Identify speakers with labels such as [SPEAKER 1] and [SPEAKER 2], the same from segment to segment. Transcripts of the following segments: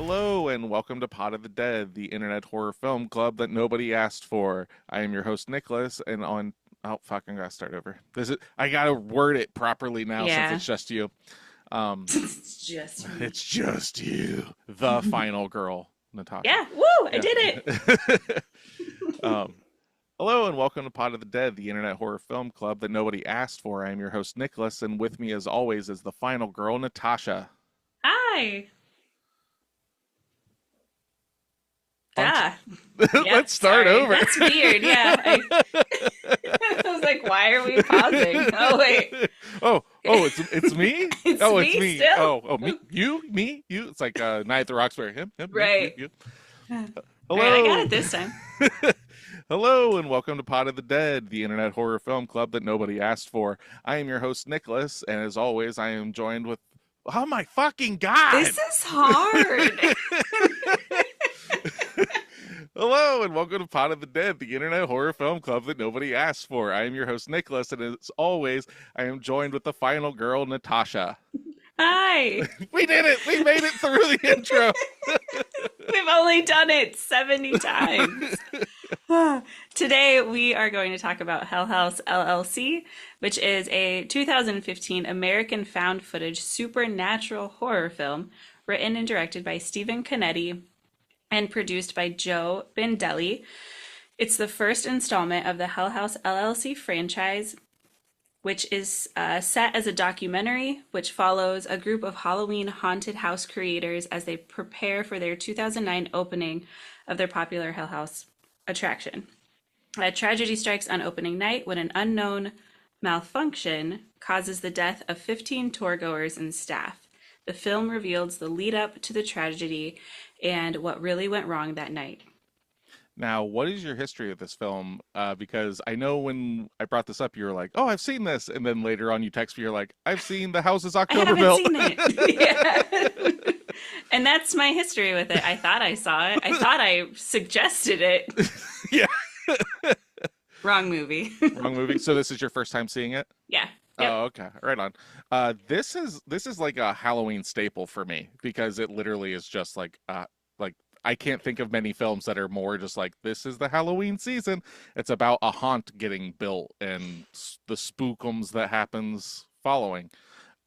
[SPEAKER 1] Hello and welcome to Pot of the Dead, the internet horror film club that nobody asked for. I am your host Nicholas, and on I'm gonna start over. I gotta word it properly now since
[SPEAKER 2] Yeah.
[SPEAKER 1] it's just you. Um,
[SPEAKER 2] It's just me.
[SPEAKER 1] it's just you, the final girl, Natasha.
[SPEAKER 2] Yeah. Woo! I
[SPEAKER 1] Yeah.
[SPEAKER 2] did it.
[SPEAKER 1] um, Hello and welcome to Pot of the Dead, the internet horror film club that nobody asked for. I am your host Nicholas, and with me as always is the final girl, Natasha.
[SPEAKER 2] Hi.
[SPEAKER 1] Aren't
[SPEAKER 2] Ah. Yep.
[SPEAKER 1] Let's start
[SPEAKER 2] Sorry.
[SPEAKER 1] over.
[SPEAKER 2] That's weird. Yeah. I was like, why are we pausing? Oh wait.
[SPEAKER 1] It's me.
[SPEAKER 2] It's
[SPEAKER 1] Oh, it's
[SPEAKER 2] me
[SPEAKER 1] me.
[SPEAKER 2] still.
[SPEAKER 1] You. It's like Night at the Roxbury. Him,
[SPEAKER 2] Right.
[SPEAKER 1] you.
[SPEAKER 2] All right. I got
[SPEAKER 1] Hello,
[SPEAKER 2] it this time.
[SPEAKER 1] hello, and welcome to Pot of the Dead, the internet horror film club that nobody asked for. I am your host Nicholas, and as always, I am joined with. Oh my fucking god!
[SPEAKER 2] This is hard.
[SPEAKER 1] Hello and welcome to Pot of the Dead, the internet horror film club that nobody asked for. I am your host Nicholas, and as always, I am joined with the final girl, Natasha.
[SPEAKER 2] Hi.
[SPEAKER 1] We did it! We made it through the intro.
[SPEAKER 2] We've only done it 70 times. Today, we are going to talk about Hell House LLC, which is a 2015 American found footage supernatural horror film written and directed by Stephen Canetti and produced by Joe Bindelli. It's the first installment of the Hell House LLC franchise, which is set as a documentary which follows a group of Halloween haunted house creators as they prepare for their 2009 opening of their popular Hell House attraction. A tragedy strikes on opening night when an unknown malfunction causes the death of 15 tourgoers and staff. The film reveals the lead up to the tragedy and what really went wrong that night.
[SPEAKER 1] Now, what is your history of this film? Because I know when I brought this up, you were like, "Oh, I've seen this," and then later on, you text me, you're like, "I've seen The House is
[SPEAKER 2] I
[SPEAKER 1] October
[SPEAKER 2] haven't
[SPEAKER 1] Built."
[SPEAKER 2] seen it. Yeah. And that's my history with it. I thought I saw it. I thought I suggested it.
[SPEAKER 1] Yeah,
[SPEAKER 2] Wrong movie.
[SPEAKER 1] wrong movie. So this is your first time seeing it?
[SPEAKER 2] Yeah. Yep.
[SPEAKER 1] Oh, okay, right on. This is like a Halloween staple for me because it literally is just like I can't think of many films that are more just like this is the Halloween season. It's about a haunt getting built and the spookums that happens following.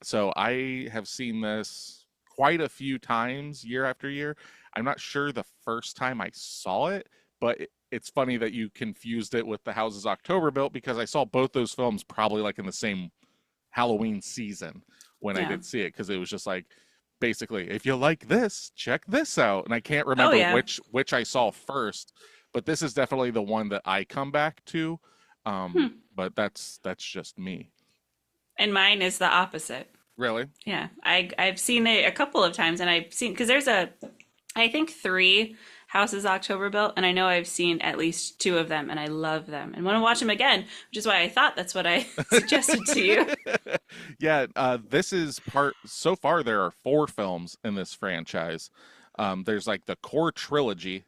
[SPEAKER 1] So I have seen this quite a few times year after year. I'm not sure the first time I saw it, but it's funny that you confused it with The Houses October Built because I saw both those films probably like in the same Halloween season when I
[SPEAKER 2] Yeah.
[SPEAKER 1] did see it because it was just like basically if you like this, check this out. And I can't
[SPEAKER 2] Oh,
[SPEAKER 1] remember
[SPEAKER 2] yeah.
[SPEAKER 1] which I saw first, but this is definitely the one that I come back to.
[SPEAKER 2] Hmm.
[SPEAKER 1] But that's just me.
[SPEAKER 2] And mine is the opposite.
[SPEAKER 1] Really?
[SPEAKER 2] Yeah. I've seen it a couple of times and I've seen, because there's I think three houses October built, and I know I've seen at least two of them and I love them and want to watch them again, which is why I thought that's what I suggested to you.
[SPEAKER 1] Yeah, this is part so far there are four films in this franchise. There's like the core trilogy,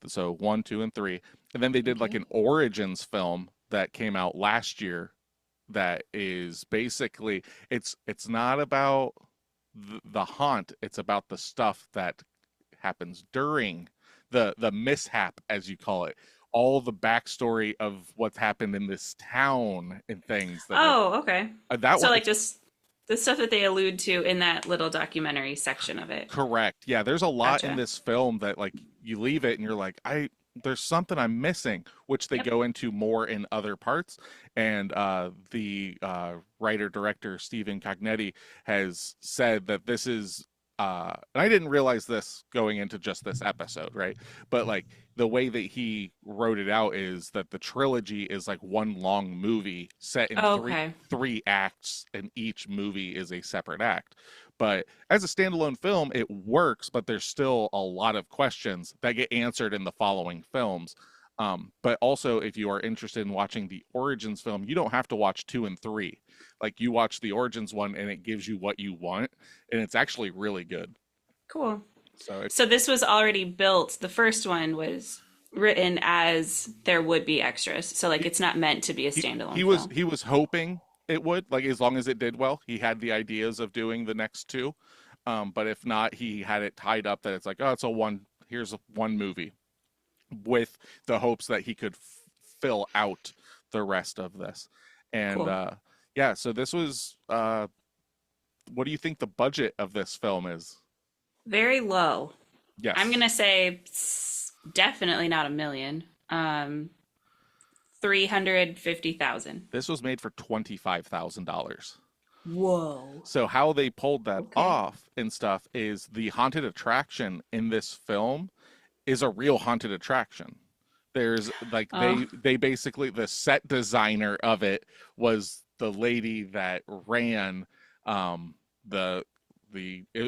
[SPEAKER 1] so one, two, and three. And then they did like
[SPEAKER 2] Okay.
[SPEAKER 1] an Origins film that came out last year that is basically it's not about the haunt, it's about the stuff that happens during the mishap, as you call it. All the backstory of what's happened in this town and things that
[SPEAKER 2] Oh, okay.
[SPEAKER 1] that
[SPEAKER 2] So
[SPEAKER 1] one.
[SPEAKER 2] like just the stuff that they allude to in that little documentary section of it.
[SPEAKER 1] Correct. Yeah, there's a lot in
[SPEAKER 2] Gotcha.
[SPEAKER 1] this film that like you leave it and you're like, there's something I'm missing, which they
[SPEAKER 2] Yep.
[SPEAKER 1] go into more in other parts. And the writer director Stephen Cognetti has said that this is and I didn't realize this going into just this episode, right? But like the way that he wrote it out is that the trilogy is like one long movie set in
[SPEAKER 2] Okay.
[SPEAKER 1] three acts, and each movie is a separate act. But as a standalone film, it works, but there's still a lot of questions that get answered in the following films. But also, if you are interested in watching the Origins film, you don't have to watch two and three. Like you watch the Origins one, and it gives you what you want, and it's actually really good.
[SPEAKER 2] Cool.
[SPEAKER 1] So if
[SPEAKER 2] So this was already built. The first one was written as there would be extras. So like it's not meant to be a
[SPEAKER 1] he
[SPEAKER 2] standalone
[SPEAKER 1] he was
[SPEAKER 2] film.
[SPEAKER 1] hoping it would, like as long as it did well, he had the ideas of doing the next two. But if not, he had it tied up that it's like, oh, here's one movie with the hopes that he could fill out the rest of this. And
[SPEAKER 2] Cool.
[SPEAKER 1] yeah, so this was what do you think the budget of this film is?
[SPEAKER 2] Very low. I'm
[SPEAKER 1] Yes.
[SPEAKER 2] gonna say definitely not a million. 350,000.
[SPEAKER 1] This was made for $25,000.
[SPEAKER 2] Whoa.
[SPEAKER 1] So how they pulled that
[SPEAKER 2] Okay.
[SPEAKER 1] off and stuff is the haunted attraction in this film is a real haunted attraction. There's like
[SPEAKER 2] Oh,
[SPEAKER 1] they basically the set designer of it was the lady that ran um the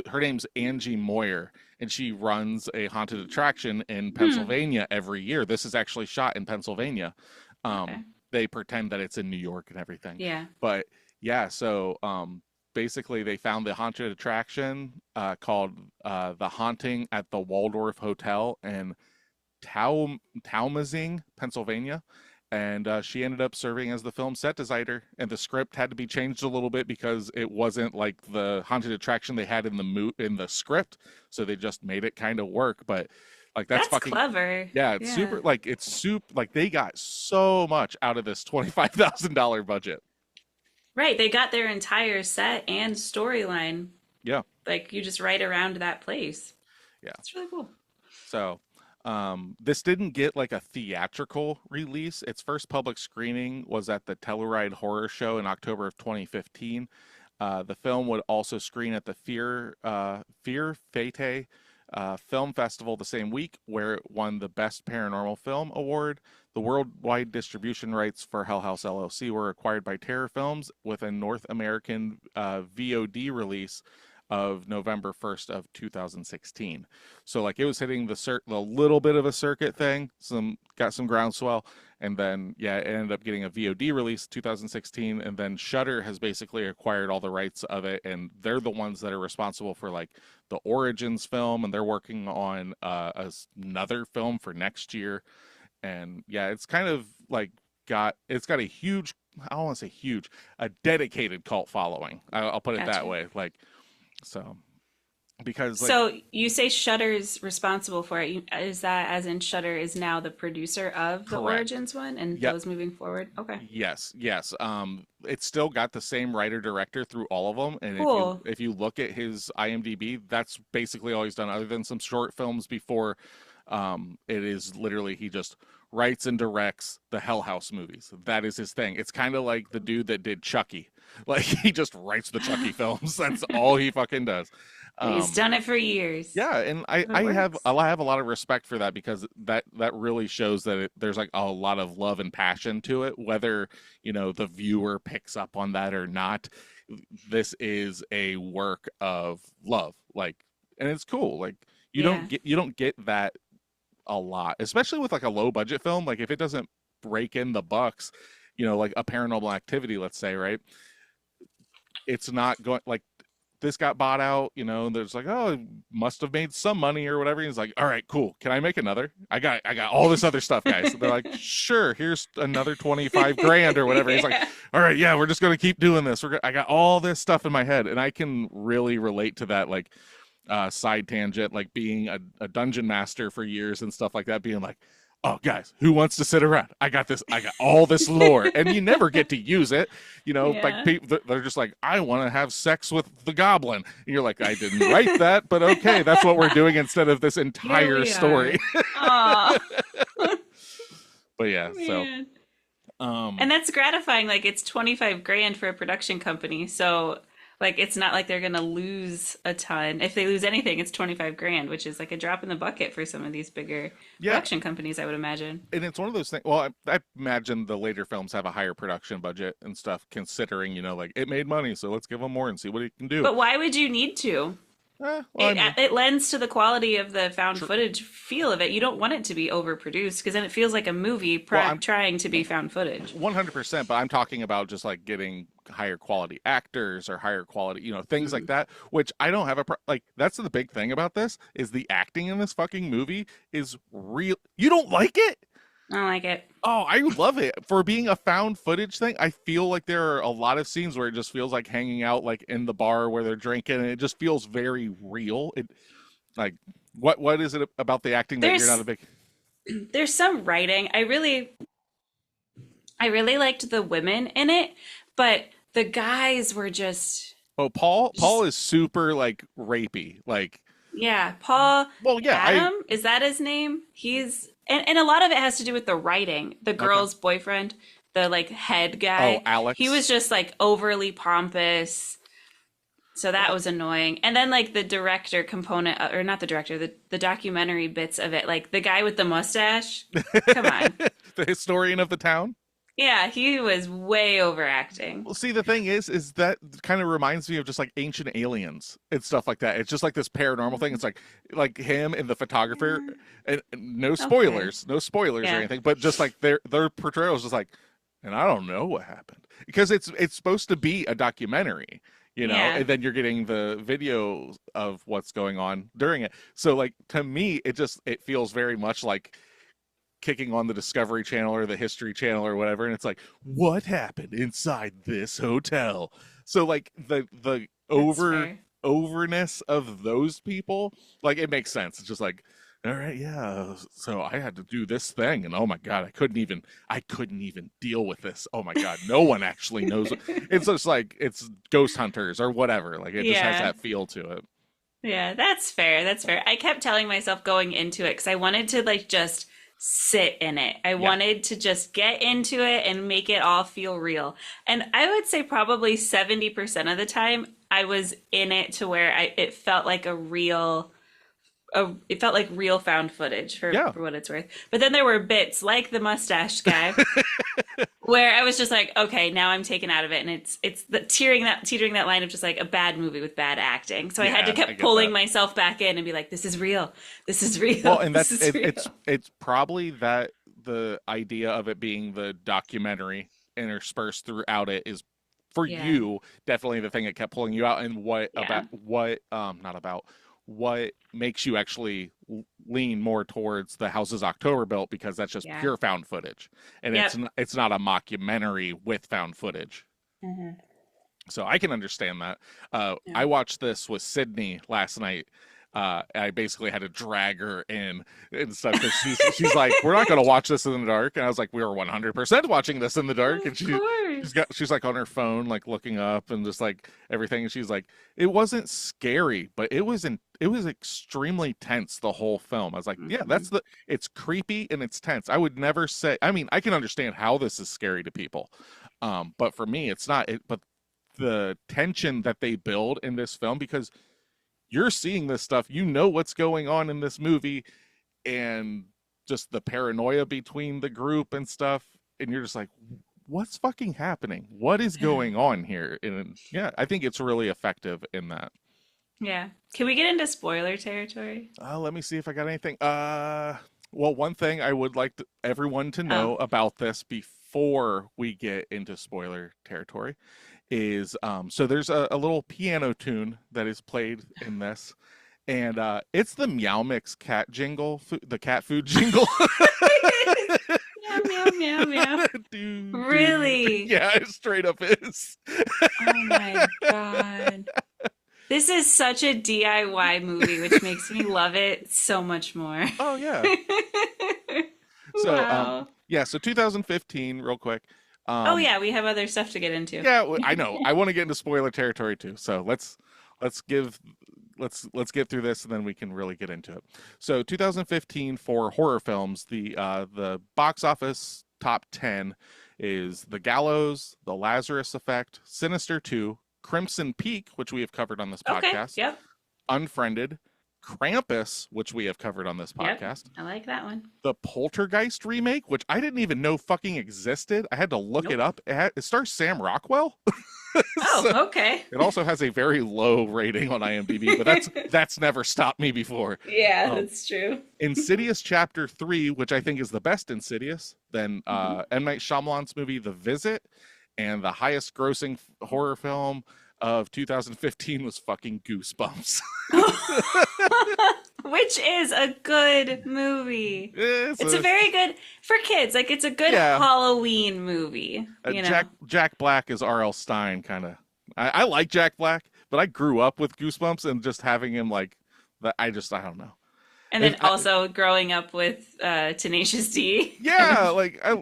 [SPEAKER 1] her name's Angie Moyer, and she runs a haunted attraction in
[SPEAKER 2] hmm.
[SPEAKER 1] Pennsylvania every year. This is actually shot in Pennsylvania.
[SPEAKER 2] Okay.
[SPEAKER 1] They pretend that it's in New York and everything.
[SPEAKER 2] Yeah.
[SPEAKER 1] But yeah, so basically they found the haunted attraction called The Haunting at the Waldorf Hotel in Talmazing, Pennsylvania. And she ended up serving as the film set designer. And the script had to be changed a little bit because it wasn't like the haunted attraction they had in the script. So they just made it kind of work. But like that's
[SPEAKER 2] That's
[SPEAKER 1] fucking
[SPEAKER 2] clever.
[SPEAKER 1] yeah, it's
[SPEAKER 2] Yeah.
[SPEAKER 1] super like they got so much out of this $25,000 budget.
[SPEAKER 2] Right. They got their entire set and storyline.
[SPEAKER 1] Yeah,
[SPEAKER 2] Like you just write around that place.
[SPEAKER 1] yeah.
[SPEAKER 2] It's really cool.
[SPEAKER 1] So, this didn't get like a theatrical release. Its first public screening was at the Telluride Horror Show in October of 2015. The film would also screen at the Fear Fete Film Festival the same week, where it won the Best Paranormal Film Award. The worldwide distribution rights for Hell House LLC were acquired by Terror Films with a North American VOD release of November 1st of 2016. So like it was hitting the little bit of a circuit thing, got some groundswell, and then yeah, it ended up getting a VOD release 2016, and then Shudder has basically acquired all the rights of it, and they're the ones that are responsible for like the Origins film, and they're working on another film for next year. And yeah, it's kind of like it's got a huge, I don't want to say huge, a dedicated cult following. I'll put it that
[SPEAKER 2] Gotcha.
[SPEAKER 1] way. Like so, because like
[SPEAKER 2] So you say Shudder's responsible for it. Is that as in Shudder is now the producer of the
[SPEAKER 1] correct.
[SPEAKER 2] Origins one and
[SPEAKER 1] Yep.
[SPEAKER 2] those moving forward? Okay.
[SPEAKER 1] Yes. It's still got the same writer director through all of them, and
[SPEAKER 2] Cool.
[SPEAKER 1] if you look at his IMDb, that's basically all he's done, other than some short films before. It is literally he just writes and directs the Hell House movies. That is his thing. It's kind of like the dude that did Chucky. Like he just writes the Chucky films. That's all he fucking does.
[SPEAKER 2] He's
[SPEAKER 1] Um,
[SPEAKER 2] done it for years.
[SPEAKER 1] Yeah, and I,
[SPEAKER 2] It
[SPEAKER 1] I have
[SPEAKER 2] works.
[SPEAKER 1] I have a lot of respect for that because that really shows that there's like a lot of love and passion to it, whether the viewer picks up on that or not. This is a work of love, like, and it's cool. Like
[SPEAKER 2] Yeah.
[SPEAKER 1] you don't get that a lot, especially with like a low budget film. Like if it doesn't break in the bucks, like a Paranormal Activity, let's say, right? It's not going like this got bought out, there's like, oh, it must have made some money or whatever. He's like, all right, cool. Can I make another? I got all this other stuff, guys. They're like, sure, here's another 25 grand or whatever. He's like,
[SPEAKER 2] Yeah.
[SPEAKER 1] all right, yeah, we're just gonna keep doing this. I got all this stuff in my head, and I can really relate to that, like side tangent, like being a dungeon master for years and stuff like that, being like, oh guys, who wants to sit around? I got this, I got all this lore, and you never get to use it. Like
[SPEAKER 2] Yeah.
[SPEAKER 1] people, they're just like, I want to have sex with the goblin, and you're like, I didn't write that, but okay, that's what we're doing instead of this
[SPEAKER 2] Here
[SPEAKER 1] entire
[SPEAKER 2] we are.
[SPEAKER 1] story.
[SPEAKER 2] Aw,
[SPEAKER 1] But yeah, so
[SPEAKER 2] man.
[SPEAKER 1] um
[SPEAKER 2] And that's gratifying. Like it's 25 grand for a production company. So like it's not like they're gonna lose a ton. If they lose anything, it's 25 grand, which is like a drop in the bucket for some of these bigger
[SPEAKER 1] yeah,
[SPEAKER 2] production companies, I would imagine.
[SPEAKER 1] and it's one of those things. Well, I imagine the later films have a higher production budget and stuff, considering like it made money, so let's give them more and see what it can do.
[SPEAKER 2] But why would you need to?
[SPEAKER 1] Well, I
[SPEAKER 2] It
[SPEAKER 1] mean,
[SPEAKER 2] it lends to the quality of the found footage feel of it. You don't want it to be overproduced because then it feels like a movie
[SPEAKER 1] well, I'm
[SPEAKER 2] trying to be found footage.
[SPEAKER 1] 100%, but I'm talking about just like getting higher quality actors or higher quality, things like
[SPEAKER 2] Mm.
[SPEAKER 1] that, which I don't have like that's the big thing about this is the acting in this fucking movie is real. You don't like it?
[SPEAKER 2] I don't like it.
[SPEAKER 1] Oh, I love it. For being a found footage thing, I feel like there are a lot of scenes where it just feels like hanging out like in the bar where they're drinking, and it just feels very real. It like what is it about the acting that you're not a
[SPEAKER 2] There's
[SPEAKER 1] big
[SPEAKER 2] there's some writing. I really liked the women in it, but the guys were
[SPEAKER 1] Oh, Paul
[SPEAKER 2] just
[SPEAKER 1] is super like rapey. Like,
[SPEAKER 2] yeah, Paul
[SPEAKER 1] well, yeah, I
[SPEAKER 2] Adam, is that his name? And a lot of it has to do with the writing. The
[SPEAKER 1] okay.
[SPEAKER 2] girl's boyfriend, the like head
[SPEAKER 1] Oh,
[SPEAKER 2] guy, he
[SPEAKER 1] Alex.
[SPEAKER 2] was just like overly pompous. So that
[SPEAKER 1] Well,
[SPEAKER 2] was annoying. And then like the director component, or not the director, the documentary bits of it, like the guy with the mustache. Come on.
[SPEAKER 1] the historian of the town.
[SPEAKER 2] Yeah, he was way overacting.
[SPEAKER 1] Well, see, the thing is that kind of reminds me of just like ancient aliens and stuff like that. It's just like this paranormal thing. It's like him and the photographer,
[SPEAKER 2] Yeah.
[SPEAKER 1] and
[SPEAKER 2] Okay.
[SPEAKER 1] no spoilers or
[SPEAKER 2] Yeah.
[SPEAKER 1] anything, but just like their portrayal is just like, and I don't know what happened because it's supposed to be a documentary,
[SPEAKER 2] Yeah.
[SPEAKER 1] and then you're getting the video of what's going on during it. So like to me, it feels very much like kicking on the Discovery Channel or the History Channel or whatever, and it's like, what happened inside this hotel? So like the
[SPEAKER 2] That's fair.
[SPEAKER 1] overness of those people, like it makes sense. It's just like, all right, yeah. So I had to do this thing, and oh my god, I couldn't even deal with this. Oh my god, no one actually knows. It's just like it's ghost hunters or whatever. Like it just has
[SPEAKER 2] Yeah.
[SPEAKER 1] that feel to it.
[SPEAKER 2] Yeah, that's fair. That's fair. I kept telling myself going into it because I wanted to like just sit in it. I
[SPEAKER 1] Yeah.
[SPEAKER 2] wanted to just get into it and make it all feel real. And I would say probably 70% of the time I was in it to where it felt like it felt like real found footage
[SPEAKER 1] Yeah.
[SPEAKER 2] for what it's worth. But then there were bits like the mustache guy where I was just like, okay, now I'm taken out of it, and it's the teetering that line of just like a bad movie with bad acting. So I had to
[SPEAKER 1] Yeah, I
[SPEAKER 2] keep
[SPEAKER 1] get
[SPEAKER 2] pulling
[SPEAKER 1] that.
[SPEAKER 2] myself back in and be like, this is real, this is real,
[SPEAKER 1] Well, and
[SPEAKER 2] this
[SPEAKER 1] that's
[SPEAKER 2] is real.
[SPEAKER 1] it's probably that the idea of it being the documentary interspersed throughout it is for
[SPEAKER 2] Yeah,
[SPEAKER 1] you definitely the thing that kept pulling you out, and
[SPEAKER 2] yeah,
[SPEAKER 1] what not about what makes you actually lean more towards the houses October built, because that's just
[SPEAKER 2] yeah,
[SPEAKER 1] pure found footage, and
[SPEAKER 2] yep.
[SPEAKER 1] it's not a mockumentary with found footage.
[SPEAKER 2] Hmm.
[SPEAKER 1] So I can understand that.
[SPEAKER 2] Yeah.
[SPEAKER 1] I watched this with Sydney last night. I basically had to drag her in and stuff because she's like, we're not going to watch this in the dark, and I was like, we were 100% watching this in the dark, and
[SPEAKER 2] Of course.
[SPEAKER 1] she's like on her phone like looking up and just like everything, and she's like, it wasn't scary, but it was extremely tense the whole film. I was like, yeah,
[SPEAKER 2] Hmm.
[SPEAKER 1] it's creepy and it's tense. I would never say. I mean, I can understand how this is scary to people, but for me, it's not. But the tension that they build in this film, because you're seeing this stuff, you know what's going on in this movie, and just the paranoia between the group and stuff, and you're just like, what's fucking happening? What is going on here? And yeah, I think it's really effective in that.
[SPEAKER 2] Yeah. Can we get into spoiler territory?
[SPEAKER 1] Let me see if I got anything. Well, one thing I would like everyone to
[SPEAKER 2] Oh,
[SPEAKER 1] know about this before we get into spoiler territory is so there's a little piano tune that is played in this, and it's the Meow Mix cat jingle, the cat food jingle.
[SPEAKER 2] meow meow meow meow.
[SPEAKER 1] do, do.
[SPEAKER 2] Really?
[SPEAKER 1] Yeah, it straight up is.
[SPEAKER 2] Oh my God. This is such a DIY movie, which makes me love it so much more.
[SPEAKER 1] Oh yeah. So
[SPEAKER 2] Wow.
[SPEAKER 1] yeah, so 2015 real quick.
[SPEAKER 2] Oh
[SPEAKER 1] Um
[SPEAKER 2] yeah, we have other stuff to get into.
[SPEAKER 1] yeah, I know. I want to get into spoiler territory too. So let's give let's get through this and then we can really get into it. So 2015 for horror films, the box office top 10 is The Gallows, The Lazarus Effect, Sinister 2, Crimson Peak, which we have covered on this
[SPEAKER 2] Okay.
[SPEAKER 1] podcast,
[SPEAKER 2] Yep.
[SPEAKER 1] Unfriended, Krampus, which we have covered on this
[SPEAKER 2] Yep.
[SPEAKER 1] podcast,
[SPEAKER 2] I like that one.
[SPEAKER 1] the Poltergeist remake, which I didn't even know fucking existed. I had to look it
[SPEAKER 2] Nope.
[SPEAKER 1] up. It stars Sam Rockwell. So
[SPEAKER 2] Oh, okay.
[SPEAKER 1] it also has a very low rating on IMDb, but that's never stopped me before.
[SPEAKER 2] Yeah,
[SPEAKER 1] Um,
[SPEAKER 2] that's true.
[SPEAKER 1] Insidious Chapter 3, which I think is the best Insidious, then
[SPEAKER 2] Hmm.
[SPEAKER 1] M. Night Shyamalan's movie The Visit, and the highest grossing horror film, of 2015 was fucking Goosebumps.
[SPEAKER 2] Which is a good movie.
[SPEAKER 1] It's
[SPEAKER 2] It's a
[SPEAKER 1] a,
[SPEAKER 2] very good for kids. Like it's a good
[SPEAKER 1] yeah,
[SPEAKER 2] Halloween movie, you know.
[SPEAKER 1] Jack Black is R.L. Stein kind of. I like Jack Black, but I grew up with Goosebumps and just having him like that. I don't know.
[SPEAKER 2] And then
[SPEAKER 1] And
[SPEAKER 2] also growing up with Tenacious D.
[SPEAKER 1] yeah, like I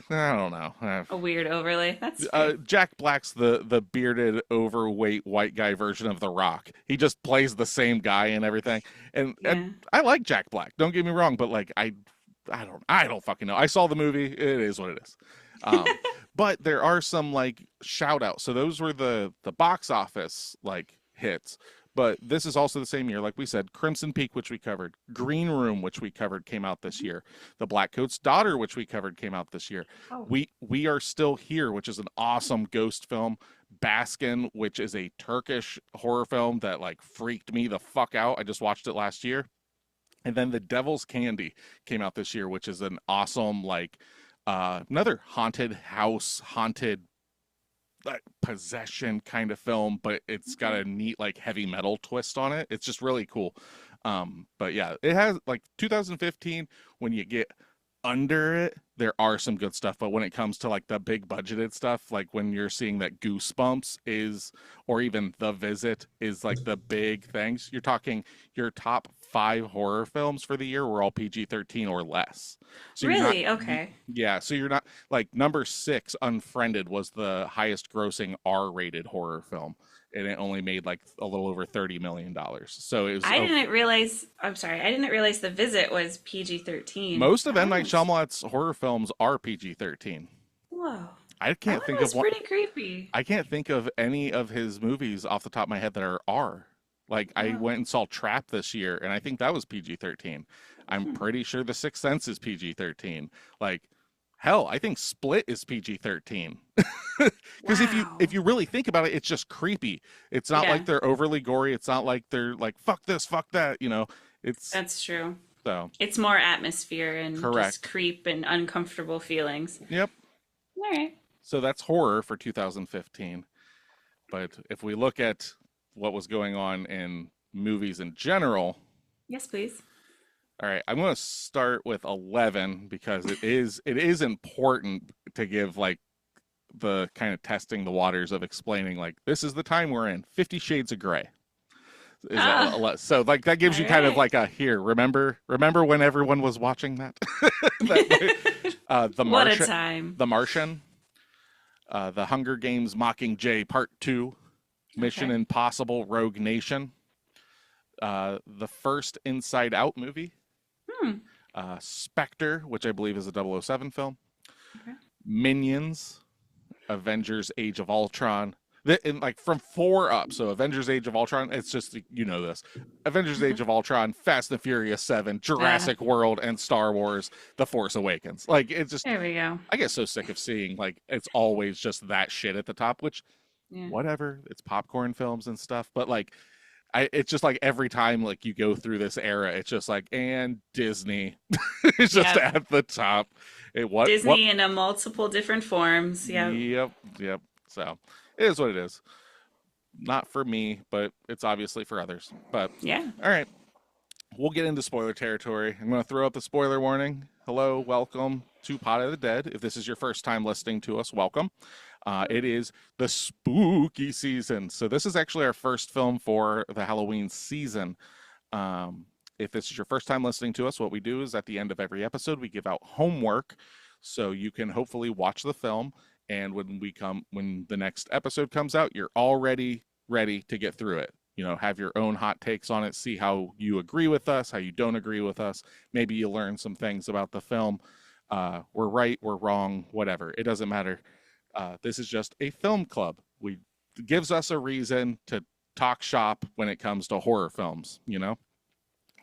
[SPEAKER 1] don't know.
[SPEAKER 2] A weird overlay. That's fair.
[SPEAKER 1] Jack Black's the bearded, overweight white guy version of The Rock. He just plays the same guy and everything. And
[SPEAKER 2] Yeah.
[SPEAKER 1] I like Jack Black. Don't get me wrong, but like I don't fucking know. I saw the movie. It is what it is. Um, but there are some like shout outs. So those were the box office like hits. But this is also the same year, like we said, Crimson Peak, which we covered, Green Room, which we covered, came out this year. The Blackcoat's Daughter, which we covered, came out this year.
[SPEAKER 2] Oh.
[SPEAKER 1] We Are Still Here, which is an awesome ghost film. Baskin, which is a Turkish horror film that like freaked me the fuck out. I just watched it last year. And then The Devil's Candy came out this year, which is an awesome like another haunted house, haunted like possession kind of film, but it's got a neat like heavy metal twist on it. It's just really cool. But yeah, it has like 2015 when you get under it, there are some good stuff, but when it comes to like the big budgeted stuff, like when you're seeing that Goosebumps is, or even The Visit is like the big things, you're talking your top 5 horror films for the year were all PG-13 or less. So you're not,
[SPEAKER 2] Really? Okay.
[SPEAKER 1] yeah, so you're not like number 6, Unfriended was the highest grossing R-rated horror film, and it only made like a little over $30 million. So it was
[SPEAKER 2] I didn't realize, I'm sorry, I didn't realize The Visit was PG-13.
[SPEAKER 1] most of M. Night
[SPEAKER 2] Oh,
[SPEAKER 1] Shyamalan's horror films are PG-13.
[SPEAKER 2] whoa.
[SPEAKER 1] I can't
[SPEAKER 2] That
[SPEAKER 1] think
[SPEAKER 2] was
[SPEAKER 1] of one.
[SPEAKER 2] pretty creepy.
[SPEAKER 1] I can't think of any of his movies off the top of my head that are R. Like I
[SPEAKER 2] Oh.
[SPEAKER 1] went and saw Trap this year, and I think that was PG-13. I'm
[SPEAKER 2] Hmm.
[SPEAKER 1] pretty sure The Sixth Sense is PG-13. Like, hell, I think Split is PG-13. Because
[SPEAKER 2] Wow.
[SPEAKER 1] if you really think about it, it's just creepy. It's not
[SPEAKER 2] Yeah,
[SPEAKER 1] like they're overly gory. It's not like they're like fuck this, fuck that. You know, it's
[SPEAKER 2] that's true.
[SPEAKER 1] so
[SPEAKER 2] It's more atmosphere and just
[SPEAKER 1] correct.
[SPEAKER 2] creep and uncomfortable feelings.
[SPEAKER 1] Yep.
[SPEAKER 2] All right.
[SPEAKER 1] So that's horror for 2015. But if we look at what was going on in movies in general,
[SPEAKER 2] Yes, please.
[SPEAKER 1] all right, I'm going to start with 11 because it is important to give like the kind of testing the waters of explaining like this is the time we're in. 50 Shades of Grey. Is that
[SPEAKER 2] Ah,
[SPEAKER 1] so like that gives
[SPEAKER 2] all
[SPEAKER 1] you kind of
[SPEAKER 2] right.
[SPEAKER 1] like a here, remember when everyone was watching that? The
[SPEAKER 2] What a
[SPEAKER 1] Martian,
[SPEAKER 2] time.
[SPEAKER 1] The Martian, The Hunger Games Mockingjay Part 2, Mission
[SPEAKER 2] Okay.
[SPEAKER 1] Impossible Rogue Nation, the first Inside Out movie,
[SPEAKER 2] Hmm.
[SPEAKER 1] Spectre, which I believe is a 007 film,
[SPEAKER 2] Okay.
[SPEAKER 1] Minions, Avengers Age of Ultron. And like from 4 up, so Avengers Age of Ultron, it's just, you know this. Avengers Age of Ultron, Fast and Furious 7,
[SPEAKER 2] Ah,
[SPEAKER 1] Jurassic World, and Star Wars The Force Awakens. Like, it's just,
[SPEAKER 2] there we go.
[SPEAKER 1] I get so sick of seeing, like, it's always just that shit at the top, which,
[SPEAKER 2] Yeah.
[SPEAKER 1] whatever, it's popcorn films and stuff, but like, it's just like every time like you go through this era, it's just like and Disney, it's just
[SPEAKER 2] Yep.
[SPEAKER 1] at the top. What
[SPEAKER 2] Disney in a multiple different forms. Yep.
[SPEAKER 1] Yep. So it is what it is. Not for me, but it's obviously for others. But
[SPEAKER 2] Yeah.
[SPEAKER 1] all right, we'll get into spoiler territory. I'm going to throw up the spoiler warning. Hello, welcome to Pot of the Dead. If this is your first time listening to us, welcome. It is the spooky season. So this is actually our first film for the Halloween season. If this is your first time listening to us, what we do is at the end of every episode, we give out homework so you can hopefully watch the film. And when the next episode comes out, you're already ready to get through it. You know, have your own hot takes on it, see how you agree with us, how you don't agree with us. Maybe you learn some things about the film. We're right, we're wrong, whatever. It doesn't matter. This is just a film club. It gives us a reason to talk shop when it comes to horror films, you know?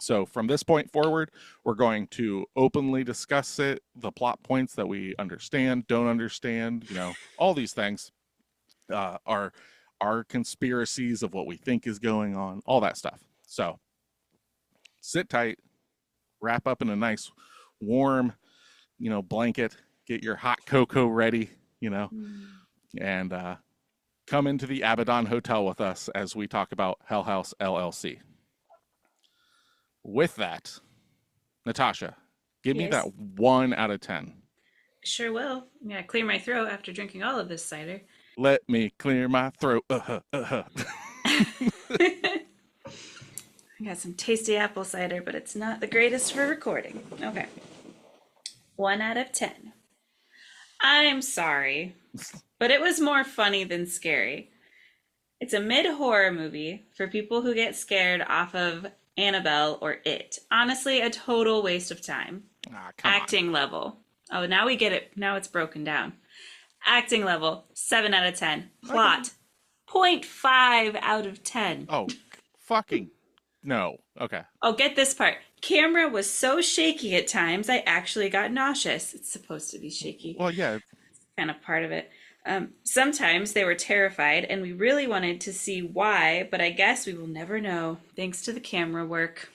[SPEAKER 1] So from this point forward, we're going to openly discuss it, the plot points that we understand, don't understand, you know, all these things, our conspiracies of what we think is going on, all that stuff. So sit tight, wrap up in a nice warm, blanket, get your hot cocoa ready, and come into the Abaddon Hotel with us as we talk about Hell House LLC. With that, Natasha, give me
[SPEAKER 2] Yes,
[SPEAKER 1] that 1 out of 10.
[SPEAKER 2] sure will. I'm gonna clear my throat after drinking all of this cider.
[SPEAKER 1] Let me clear my throat.
[SPEAKER 2] I got some tasty apple cider, but it's not the greatest for recording. Okay. 1 out of 10. I'm sorry, but it was more funny than scary. It's a mid-horror movie for people who get scared off of Annabelle or It. Honestly, a total waste of time.
[SPEAKER 1] Ah, come on.
[SPEAKER 2] Acting level. Oh, now we get it. Now it's broken down. Acting level, 7 out of 10.
[SPEAKER 1] Okay.
[SPEAKER 2] Plot, point 0.5 out of 10.
[SPEAKER 1] Oh, fucking no. Okay.
[SPEAKER 2] Oh, get this part. Camera was so shaky at times, I actually got nauseous. It's supposed to be shaky,
[SPEAKER 1] Well, yeah.
[SPEAKER 2] kind of part of it. Sometimes they were terrified, and we really wanted to see why, but I guess we will never know, thanks to the camera work.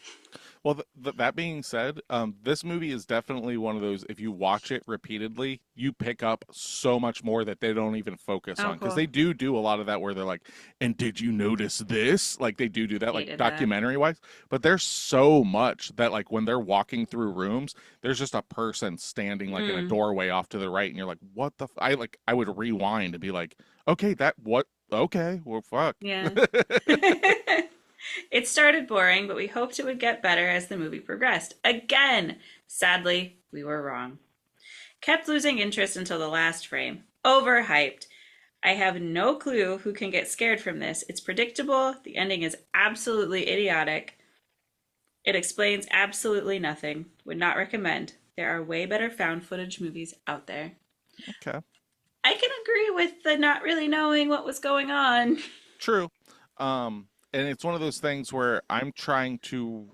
[SPEAKER 1] Well, that being said, this movie is definitely one of those. If you watch it repeatedly, you pick up so much more that they don't even focus
[SPEAKER 2] Oh,
[SPEAKER 1] on because
[SPEAKER 2] cool.
[SPEAKER 1] they do a lot of that where they're like, "And did you notice this?" Like they do that, like
[SPEAKER 2] Hated that.
[SPEAKER 1] documentary wise. But there's so much that like when they're walking through rooms, there's just a person standing like in a
[SPEAKER 2] Mm,
[SPEAKER 1] doorway off to the right, and you're like, "What the?" I would rewind and be like, "Okay, that what? Okay, well, fuck."
[SPEAKER 2] yeah. It started boring, but we hoped it would get better as the movie progressed. Again, sadly, we were wrong. Kept losing interest until the last frame. Overhyped. I have no clue who can get scared from this. It's predictable. The ending is absolutely idiotic. It explains absolutely nothing. Would not recommend. There are way better found footage movies out there.
[SPEAKER 1] Okay,
[SPEAKER 2] I can agree with the not really knowing what was going on.
[SPEAKER 1] true. And it's one of those things where I'm trying to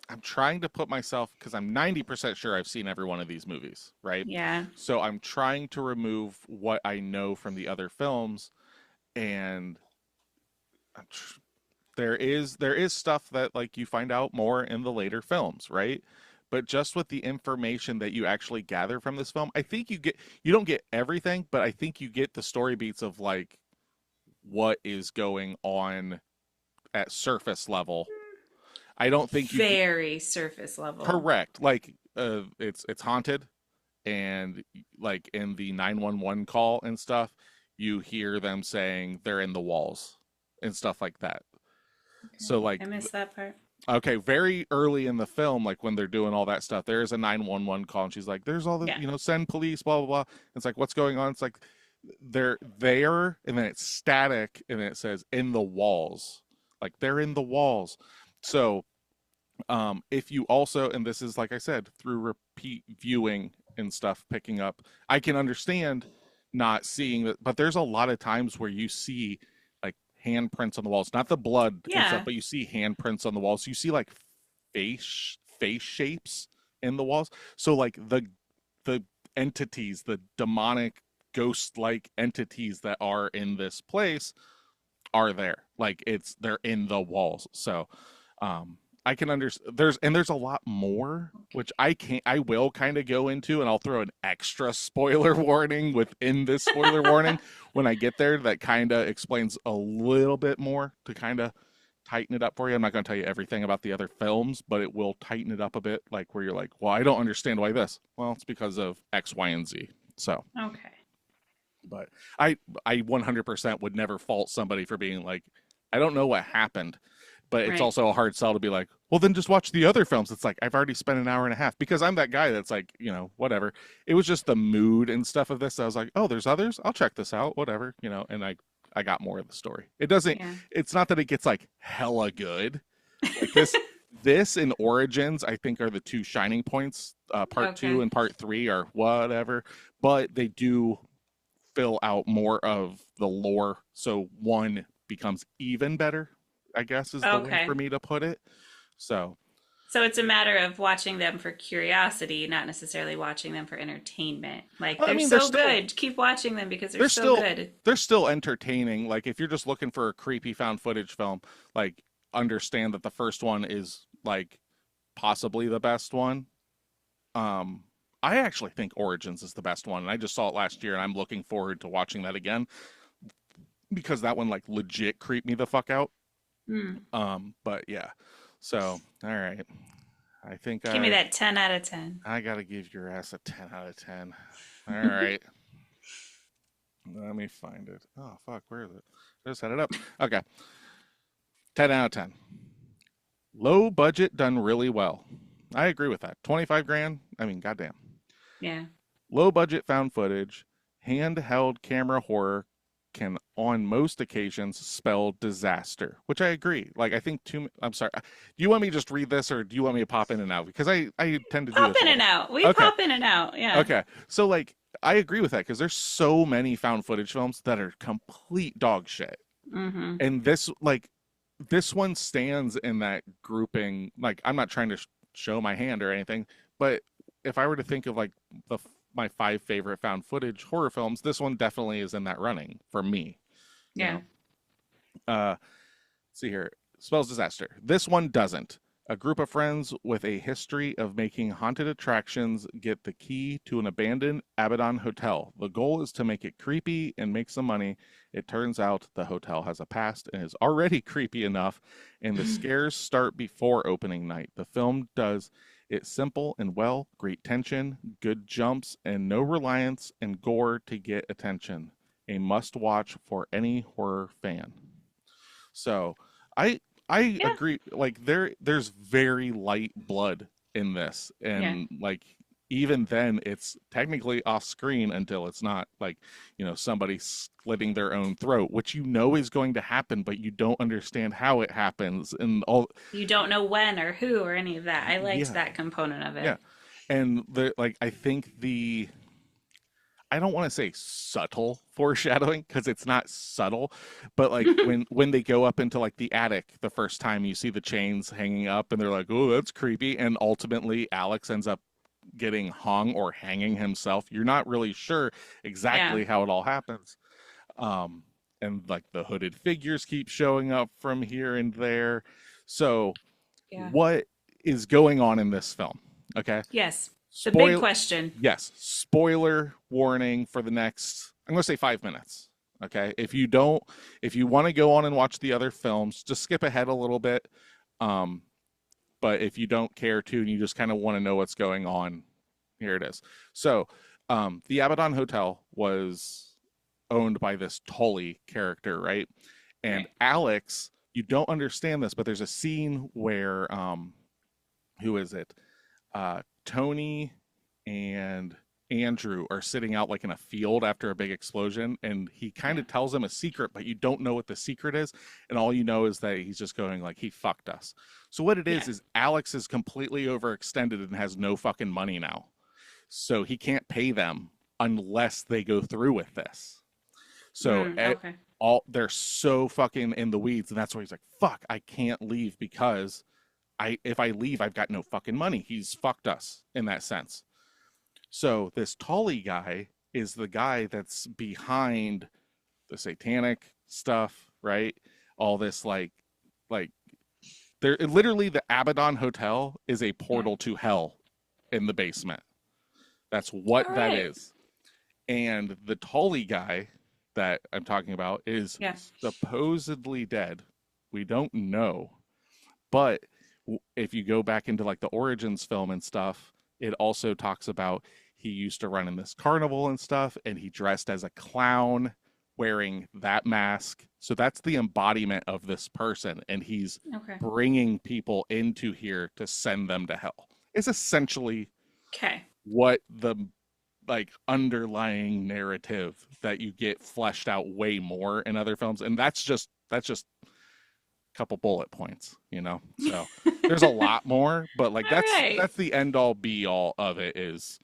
[SPEAKER 1] put myself because I'm 90% sure I've seen every one of these movies, right?
[SPEAKER 2] Yeah.
[SPEAKER 1] So I'm trying to remove what I know from the other films, and there is stuff that like you find out more in the later films, right? But just with the information that you actually gather from this film, I think you don't get everything, but I think you get the story beats of like what is going on at surface level. I don't think you get
[SPEAKER 2] Very surface level.
[SPEAKER 1] correct. Like it's haunted and like in the 911 call and stuff, you hear them saying they're in the walls and stuff like that. So
[SPEAKER 2] Okay.
[SPEAKER 1] like
[SPEAKER 2] I missed that part.
[SPEAKER 1] okay, very early in the film, like when they're doing all that stuff, there is a 911 call and she's like, there's all the,
[SPEAKER 2] Yeah.
[SPEAKER 1] send police, blah blah blah. It's like what's going on? It's like they're there and then it's static and then it says in the walls. Like they're in the walls. So if you also, and this is like I said, through repeat viewing and stuff picking up, I can understand not seeing that, but there's a lot of times where you see like handprints on the walls, not the blood and stuff,
[SPEAKER 2] Yeah.
[SPEAKER 1] but you see handprints on the walls. You see like face shapes in the walls. So like the entities, the demonic ghost like entities that are in this place are there. Like they're in the walls. So I can understand there's a lot more which I will kind of go into, and I'll throw an extra spoiler warning within this spoiler warning when I get there that kind of explains a little bit more to kind of tighten it up for you. I'm not going to tell you everything about the other films, but it will tighten it up a bit, like where you're like, well, I don't understand why this. Well, it's because of X, Y, and Z. So,
[SPEAKER 2] Okay.
[SPEAKER 1] but I 100% would never fault somebody for being like, I don't know what happened, but it's
[SPEAKER 2] Right.
[SPEAKER 1] also a hard sell to be like, well, then just watch the other films. It's like I've already spent an hour and a half because I'm that guy that's like, whatever. It was just the mood and stuff of this. I was like, oh, there's others. I'll check this out, whatever, and I got more of the story. It doesn't.
[SPEAKER 2] Yeah.
[SPEAKER 1] It's not that it gets like hella good. Like this and Origins, I think, are the two shining points. Part two
[SPEAKER 2] Okay.
[SPEAKER 1] and part three are whatever, but they do fill out more of the lore. So one becomes even better, I guess is the way
[SPEAKER 2] Okay.
[SPEAKER 1] for me to put it. So,
[SPEAKER 2] So it's a matter of watching them for curiosity, not necessarily watching them for entertainment. Like
[SPEAKER 1] I
[SPEAKER 2] they're
[SPEAKER 1] mean, they're
[SPEAKER 2] so
[SPEAKER 1] still
[SPEAKER 2] good. Keep watching them because they're
[SPEAKER 1] they're
[SPEAKER 2] so
[SPEAKER 1] still
[SPEAKER 2] good.
[SPEAKER 1] they're still entertaining. Like if you're just looking for a creepy found footage film, like understand that the first one is like possibly the best one. I actually think Origins is the best one, and I just saw it last year, and I'm looking forward to watching that again. because that one like legit creeped me the fuck out.
[SPEAKER 2] Mm.
[SPEAKER 1] But yeah. So, all right. I think
[SPEAKER 2] Give me
[SPEAKER 1] I
[SPEAKER 2] that 10 out of 10.
[SPEAKER 1] I gotta give your ass a 10 out of 10. All right. Let me find it. Oh fuck, where is it? Just set it up. Okay. 10 out of 10. Low budget done really well. I agree with that. 25 grand? I mean, goddamn.
[SPEAKER 2] Yeah.
[SPEAKER 1] Low budget found footage, handheld camera horror can on most occasions spell disaster, which I agree. Like I think I'm sorry. Do you want me to just read this or do you want me to pop in and out? Because I tend to do
[SPEAKER 2] Pop
[SPEAKER 1] this
[SPEAKER 2] in
[SPEAKER 1] all
[SPEAKER 2] and
[SPEAKER 1] the
[SPEAKER 2] out. We
[SPEAKER 1] Okay.
[SPEAKER 2] pop in and out. Yeah.
[SPEAKER 1] Okay. So like I agree with that because there's so many found footage films that are complete dog shit.
[SPEAKER 2] Mm-hmm.
[SPEAKER 1] And this one stands in that grouping. Like I'm not trying to show my hand or anything, but if I were to think of like my five favorite found footage horror films, this one definitely is in that running for me. You
[SPEAKER 2] Yeah.
[SPEAKER 1] know, uh, see here, spells disaster. This one doesn't. A group of friends with a history of making haunted attractions get the key to an abandoned Abaddon hotel. The goal is to make it creepy and make some money. It turns out the hotel has a past and is already creepy enough, and the scares start before opening night. The film does it simple and well, great tension, good jumps, and no reliance and gore to get attention. A must watch for any horror fan. So I I
[SPEAKER 2] Yeah.
[SPEAKER 1] agree. Like there's very light blood in this,
[SPEAKER 2] Yeah.
[SPEAKER 1] and like even then, it's technically off screen until it's not. Like somebody slitting their own throat, which is going to happen, but you don't understand how it happens, and all.
[SPEAKER 2] You don't know when or who or any of that. I liked
[SPEAKER 1] Yeah,
[SPEAKER 2] that component of
[SPEAKER 1] yeah,
[SPEAKER 2] it.
[SPEAKER 1] and I think I don't want to say subtle foreshadowing because it's not subtle, but like when they go up into like the attic the first time you see the chains hanging up and they're like, "Oh, that's creepy." And ultimately Alex ends up getting hung or hanging himself. You're not really sure
[SPEAKER 2] Yeah.
[SPEAKER 1] exactly how it all happens. Um and like the hooded figures keep showing up from here and there. So,
[SPEAKER 2] Yeah.
[SPEAKER 1] what is going on in this film? Okay?
[SPEAKER 2] Yes. The big
[SPEAKER 1] Spoil
[SPEAKER 2] question.
[SPEAKER 1] Yes, spoiler warning for the next, I'm going to say 5 minutes. Okay. If you want to go on and watch the other films, just skip ahead a little bit. Um, but if you don't care to and you just kind of want to know what's going on, here it is. So, the Abaddon Hotel was owned by this Tully character, right? And
[SPEAKER 2] Right.
[SPEAKER 1] Alex, you don't understand this, but there's a scene where, who is it? Tony and Andrew are sitting out like in a field after a big explosion, and he kind
[SPEAKER 2] Yeah.
[SPEAKER 1] of tells them a secret, but you don't know what the secret is, and all you know is that he's just going like he fucked us. So what it
[SPEAKER 2] Yeah.
[SPEAKER 1] is Alex is completely overextended and has no fucking money now, so he can't pay them unless they go through with this. So
[SPEAKER 2] Okay.
[SPEAKER 1] all they're so fucking in the weeds, and that's why he's like, "Fuck, I can't leave because if I leave, I've got no fucking money." He's fucked us in that sense. So this Tully guy is the guy that's behind the satanic stuff, right? All this like there literally the Abaddon Hotel is a
[SPEAKER 2] Yeah.
[SPEAKER 1] portal to hell in the basement. That's what
[SPEAKER 2] All
[SPEAKER 1] that
[SPEAKER 2] right.
[SPEAKER 1] is. And the Tully guy that I'm talking about is
[SPEAKER 2] Yeah.
[SPEAKER 1] supposedly dead. We don't know. But if you go back into like the Origins film and stuff, it also talks about he used to run in this carnival and stuff, and he dressed as a clown wearing that mask. So that's the embodiment of this person, and he's
[SPEAKER 2] Okay.
[SPEAKER 1] bringing people into here to send them to hell. It's essentially
[SPEAKER 2] Okay.
[SPEAKER 1] what the like underlying narrative that you get fleshed out way more in other films, and that's just couple bullet points. So there's a lot more, but like
[SPEAKER 2] All right.
[SPEAKER 1] that's the end all be all of it is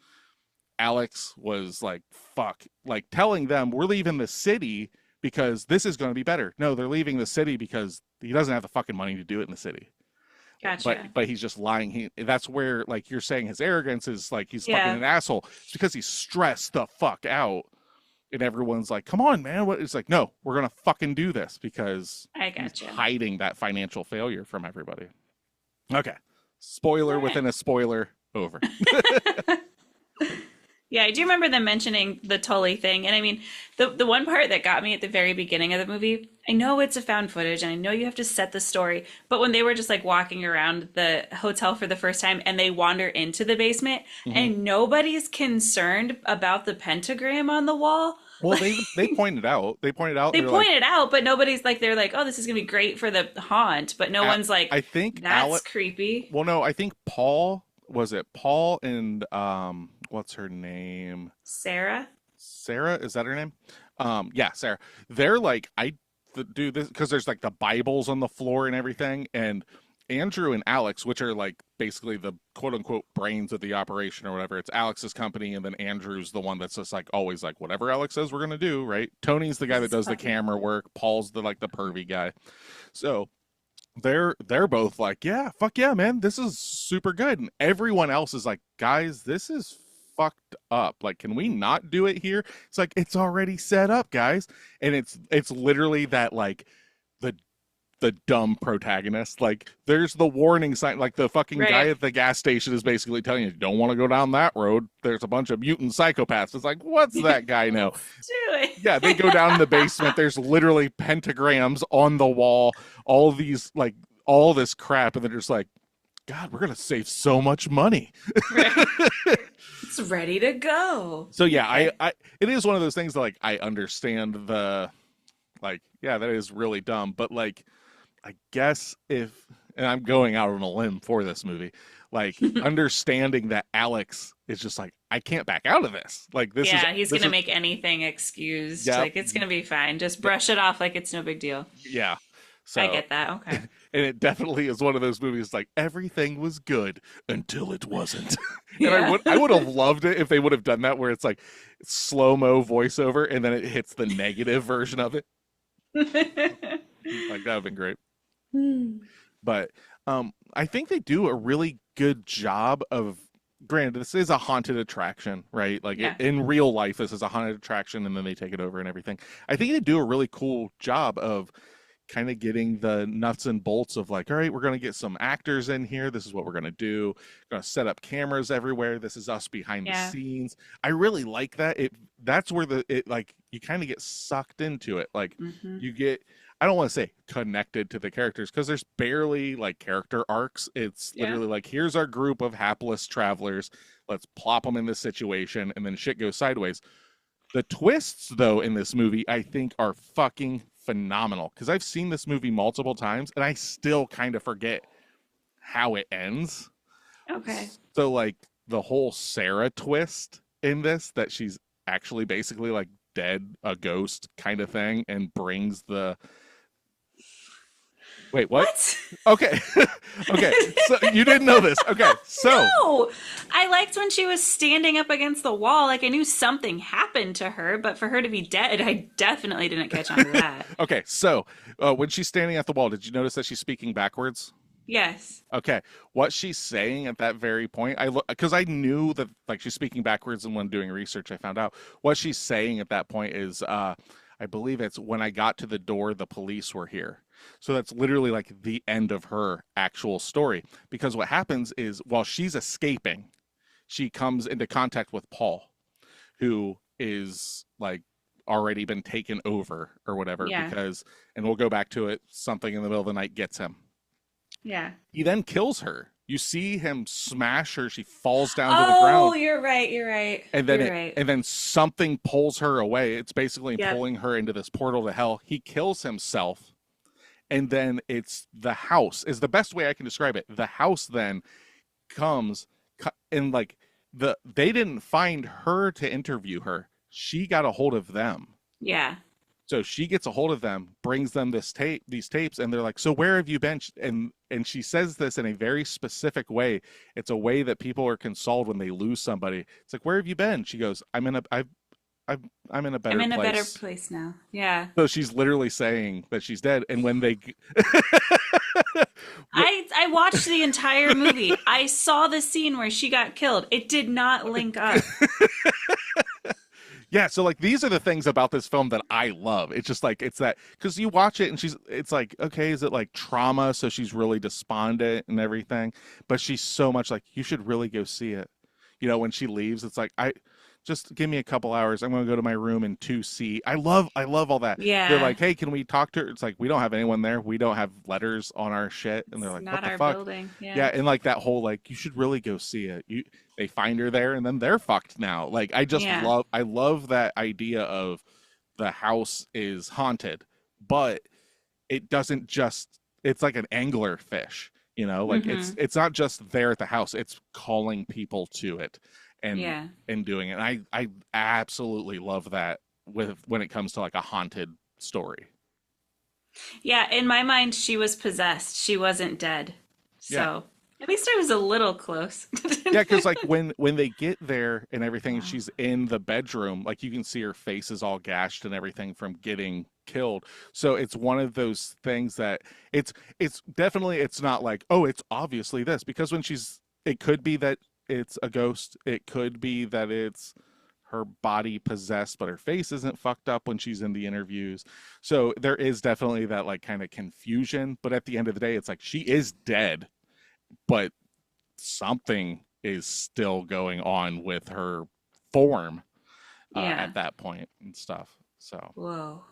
[SPEAKER 1] Alex was like, fuck, like telling them we're leaving the city because this is going to be better. No, they're leaving the city because he doesn't have the fucking money to do it in the city. but
[SPEAKER 2] Gotcha.
[SPEAKER 1] but he's just lying. That's where like you're saying his arrogance is like he's fucking
[SPEAKER 2] Yeah.
[SPEAKER 1] an asshole. It's because he's stressed the fuck out, and everyone's like, come on, man. What? It's like, no, we're gonna fucking do this because
[SPEAKER 2] I
[SPEAKER 1] he's
[SPEAKER 2] gotcha.
[SPEAKER 1] hiding that financial failure from everybody. Okay, spoiler
[SPEAKER 2] All right.
[SPEAKER 1] within a spoiler. Over.
[SPEAKER 2] Yeah, I do remember them mentioning the Tully thing. And I mean, the one part that got me at the very beginning of the movie, I know it's a found footage and I know you have to set the story, but when they were just like walking around the hotel for the first time and they wander into the basement
[SPEAKER 1] Hmm.
[SPEAKER 2] and nobody's concerned about the pentagram on the wall.
[SPEAKER 1] Well, they pointed out. They pointed out.
[SPEAKER 2] They
[SPEAKER 1] They're like,
[SPEAKER 2] point it out, but nobody's like, they're like, oh, this is gonna be great for the haunt, but no one's like,
[SPEAKER 1] I think
[SPEAKER 2] that's
[SPEAKER 1] Alex.
[SPEAKER 2] creepy.
[SPEAKER 1] Well, no, I think Paul was it. Paul and what's her name?
[SPEAKER 2] Sarah?
[SPEAKER 1] Sarah, is that her name? Yeah, Sarah. They're like, do this because there's like the Bibles on the floor and everything, and Andrew and Alex, which are like basically the quote unquote brains of the operation or whatever. It's Alex's company, and then Andrew's the one that's just like always like whatever Alex says we're gonna do, right? Tony's the guy that
[SPEAKER 2] This
[SPEAKER 1] does the
[SPEAKER 2] puppy.
[SPEAKER 1] camera work. Paul's the like the pervy guy. So they're both like, yeah, fuck yeah, man, this is super good, and everyone else is like, guys, this is fucked up. Like, can we not do it here? It's like it's already set up, guys, and it's literally that like the the dumb protagonist. Like, there's the warning sign. Like, the fucking guy
[SPEAKER 2] Right.
[SPEAKER 1] at the gas station is basically telling you, don't want to go down that road. There's a bunch of mutant psychopaths. It's like, what's that guy know?
[SPEAKER 2] Do it.
[SPEAKER 1] Yeah, they go down in the basement. There's literally pentagrams on the wall, all these, like, all this crap. And they're just like, God, we're going to save so much money.
[SPEAKER 2] Right. It's ready to go.
[SPEAKER 1] So, yeah,
[SPEAKER 2] Okay.
[SPEAKER 1] it is one of those things that, like, I understand the, like, yeah, that is really dumb. But, like, I guess if, and I'm going out on a limb for this movie, like, understanding that Alex is just like, I can't back out of this. Like,
[SPEAKER 2] Yeah, he's
[SPEAKER 1] this
[SPEAKER 2] gonna
[SPEAKER 1] is,
[SPEAKER 2] make anything excused.
[SPEAKER 1] yeah,
[SPEAKER 2] Like it's gonna be fine. Just brush it off like it's no big deal.
[SPEAKER 1] yeah.
[SPEAKER 2] I
[SPEAKER 1] So,
[SPEAKER 2] get that. Okay.
[SPEAKER 1] and it definitely is one of those movies like everything was good until it wasn't. And
[SPEAKER 2] Yeah.
[SPEAKER 1] I would have loved it if they would have done that where it's like slow-mo voiceover and then it hits the negative version of it. Like, that would have been great. But I think they do a really good job of, granted, this is a haunted attraction, right? Like,
[SPEAKER 2] Yeah.
[SPEAKER 1] in real life, this is a haunted attraction and then they take it over and everything. I think they do a really cool job of kind of getting the nuts and bolts of like, all right, we're going to get some actors in here. This is what we're going to do. Going to set up cameras everywhere. This is us behind the
[SPEAKER 2] Yeah.
[SPEAKER 1] scenes. I really like that. That's where it like, you kind of get sucked into it. Like,
[SPEAKER 2] Hmm.
[SPEAKER 1] you get, I don't want to say connected to the characters because there's barely like character arcs. It's
[SPEAKER 2] Yeah.
[SPEAKER 1] literally like, here's our group of hapless travelers. Let's plop them in this situation and then shit goes sideways. The twists, though, in this movie, I think are fucking phenomenal because I've seen this movie multiple times and I still kind of forget how it ends.
[SPEAKER 2] Okay.
[SPEAKER 1] So, like, the whole Sarah twist in this, that she's actually basically like dead, a ghost kind of thing, and brings the. Wait, what?
[SPEAKER 2] What?
[SPEAKER 1] Okay. Okay. So, you didn't know this. Okay. So.
[SPEAKER 2] No. I liked when she was standing up against the wall. Like I knew something happened to her, but for her to be dead, I definitely didn't catch on to that.
[SPEAKER 1] Okay. So, when she's standing at the wall, did you notice that she's speaking backwards?
[SPEAKER 2] Yes.
[SPEAKER 1] Okay, what she's saying at that very point, I look because I knew that like she's speaking backwards, and when doing research, I found out what she's saying at that point is, I believe it's when I got to the door, the police were here. So that's literally like the end of her actual story. Because what happens is while she's escaping, she comes into contact with Paul, who is like already been taken over or whatever.
[SPEAKER 2] Yeah.
[SPEAKER 1] Because, and we'll go back to it, something in the middle of the night gets him.
[SPEAKER 2] Yeah.
[SPEAKER 1] He then kills her. You see him smash her. She falls down to the
[SPEAKER 2] Oh,
[SPEAKER 1] ground,
[SPEAKER 2] you're right. You're right.
[SPEAKER 1] and then
[SPEAKER 2] You're right.
[SPEAKER 1] and then something pulls her away. It's basically
[SPEAKER 2] Yep.
[SPEAKER 1] pulling her into this portal to hell. He kills himself, and then it's the house is the best way I can describe it. The house then comes and like they didn't find her to interview her. She got a hold of them.
[SPEAKER 2] Yeah.
[SPEAKER 1] So she gets a hold of them, brings them these tapes, and they're like, "So where have you been?" And she says this in a very specific way. It's a way that people are consoled when they lose somebody. It's like, "Where have you been?" She goes, "I'm in a I'm in a better
[SPEAKER 2] I'm in a better
[SPEAKER 1] place."
[SPEAKER 2] place now. Yeah.
[SPEAKER 1] So she's literally saying that she's dead. And when they
[SPEAKER 2] I watched the entire movie. I saw the scene where she got killed. It did not link up.
[SPEAKER 1] yeah, so like these are the things about this film that I love. It's just like it's that because you watch it and it's like, okay, is it like trauma? So she's really despondent and everything, but she's so much like, you should really go see it. You know, when she leaves, it's like just give me a couple hours. I'm gonna go to my room in 2C. I love all that. They're
[SPEAKER 2] Yeah.
[SPEAKER 1] like, hey, can we talk to her? It's like we don't have anyone there. We don't have letters on our shit. And they're
[SPEAKER 2] It's
[SPEAKER 1] like, what
[SPEAKER 2] not
[SPEAKER 1] the
[SPEAKER 2] our
[SPEAKER 1] fuck?
[SPEAKER 2] building. Yeah.
[SPEAKER 1] Yeah, and like that whole like you should really go see it. They find her there and then they're fucked now. Like
[SPEAKER 2] Yeah.
[SPEAKER 1] I love that idea of the house is haunted, but it doesn't just it's like an angler fish, you know, like
[SPEAKER 2] Mm-hmm.
[SPEAKER 1] it's not just there at the house, it's calling people to it and
[SPEAKER 2] Yeah.
[SPEAKER 1] doing it. And I absolutely love that with when it comes to like a haunted story.
[SPEAKER 2] Yeah. In my mind, she was possessed. She wasn't dead.
[SPEAKER 1] Yeah.
[SPEAKER 2] So at least I was a little close.
[SPEAKER 1] Yeah, because like when they get there and everything,
[SPEAKER 2] Wow.
[SPEAKER 1] she's in the bedroom. Like you can see her face is all gashed and everything from getting killed. So it's one of those things that it's definitely it's not like oh it's obviously this because when she's it could be that it's a ghost. It could be that it's her body possessed, but her face isn't fucked up when she's in the interviews. So there is definitely that like kind of confusion. But at the end of the day, it's like she is dead, but something is still going on with her form
[SPEAKER 2] Yeah.
[SPEAKER 1] at that point and stuff. So,
[SPEAKER 2] Whoa.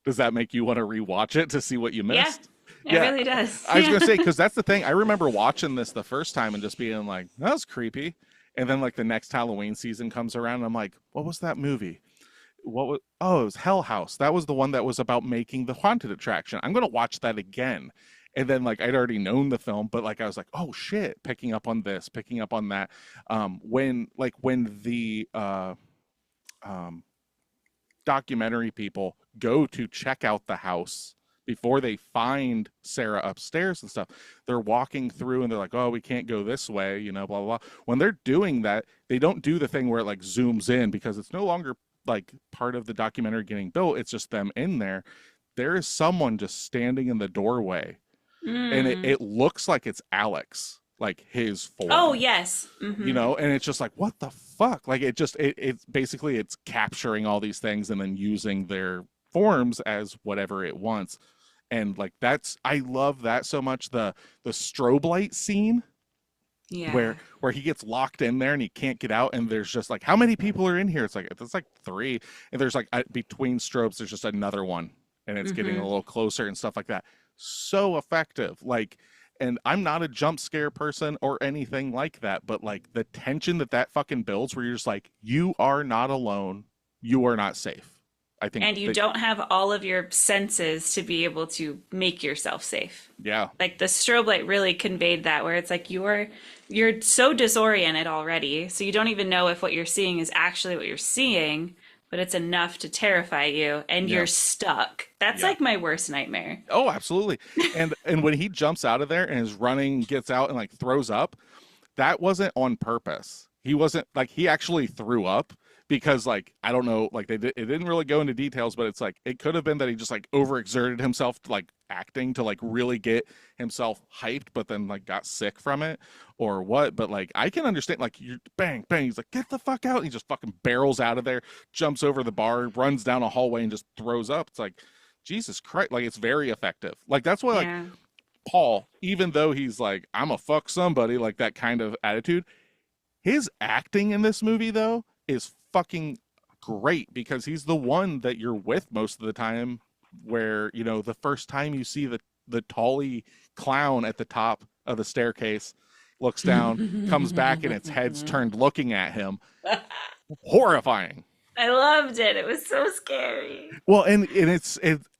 [SPEAKER 1] does that make you want to rewatch it to see what you
[SPEAKER 2] Yeah.
[SPEAKER 1] missed?
[SPEAKER 2] It
[SPEAKER 1] Yeah,
[SPEAKER 2] really does.
[SPEAKER 1] I was
[SPEAKER 2] Yeah.
[SPEAKER 1] gonna say because that's the thing. I remember watching this the first time and just being like, "That was creepy," and then like the next Halloween season comes around, and I'm like, "What was that movie? What was? Oh, it was Hell House. That was the one that was about making the haunted attraction. I'm gonna watch that again." And then like I'd already known the film, but like I was like, "Oh shit!" Picking up on this, picking up on that. When the um, documentary people go to check out the house before they find Sarah upstairs and stuff. They're walking through and they're like, "Oh, we can't go this way," you know, blah blah blah. When they're doing that, they don't do the thing where it like zooms in because it's no longer like part of the documentary getting built. It's just them in there. There is someone just standing in the doorway, and
[SPEAKER 2] Mm.
[SPEAKER 1] it looks like it's Alex, like his
[SPEAKER 2] Oh,
[SPEAKER 1] form,
[SPEAKER 2] yes.
[SPEAKER 1] you
[SPEAKER 2] Mm-hmm.
[SPEAKER 1] know, and it's just like what the fuck, like it's basically it's capturing all these things and then using their forms as whatever it wants. And like that's I love that so much, the strobe light scene
[SPEAKER 2] Yeah.
[SPEAKER 1] where he gets locked in there and he can't get out, and there's just like how many people are in here, it's like three, and there's like between strobes there's just another one and it's getting a
[SPEAKER 2] Mm-hmm.
[SPEAKER 1] little closer and stuff like that. So effective, like, and I'm not a jump scare person or anything like that, but like the tension that that fucking builds where you're just like you are not alone, you are not safe. I think
[SPEAKER 2] And you
[SPEAKER 1] that
[SPEAKER 2] don't have all of your senses to be able to make yourself safe.
[SPEAKER 1] yeah.
[SPEAKER 2] Like the strobe light really conveyed that, where it's like you're so disoriented already, so you don't even know if what you're seeing is actually what you're seeing, but it's enough to terrify you and
[SPEAKER 1] Yeah.
[SPEAKER 2] you're stuck. That's
[SPEAKER 1] Yeah.
[SPEAKER 2] like my worst nightmare.
[SPEAKER 1] Oh, absolutely. And when he jumps out of there and is running, gets out and like throws up, that wasn't on purpose. He wasn't like he actually threw up because like I don't know, like it didn't really go into details, but it's like it could have been that he just like overexerted himself like acting to like really get himself hyped, but then like got sick from it or what. But like I can understand like you bang bang, he's like get the fuck out. And he just fucking barrels out of there, jumps over the bar, runs down a hallway, and just throws up. It's like Jesus Christ, like it's very effective. Like that's why like
[SPEAKER 2] Yeah.
[SPEAKER 1] Paul, even though he's like, I'm a fuck somebody, like that kind of attitude, his acting in this movie though is fucking great because he's the one that you're with most of the time. Where, you know, the first time you see the tally clown at the top of the staircase looks down, comes back, and its head's turned looking at him. Horrifying.
[SPEAKER 2] I loved it. It was so scary.
[SPEAKER 1] Well, and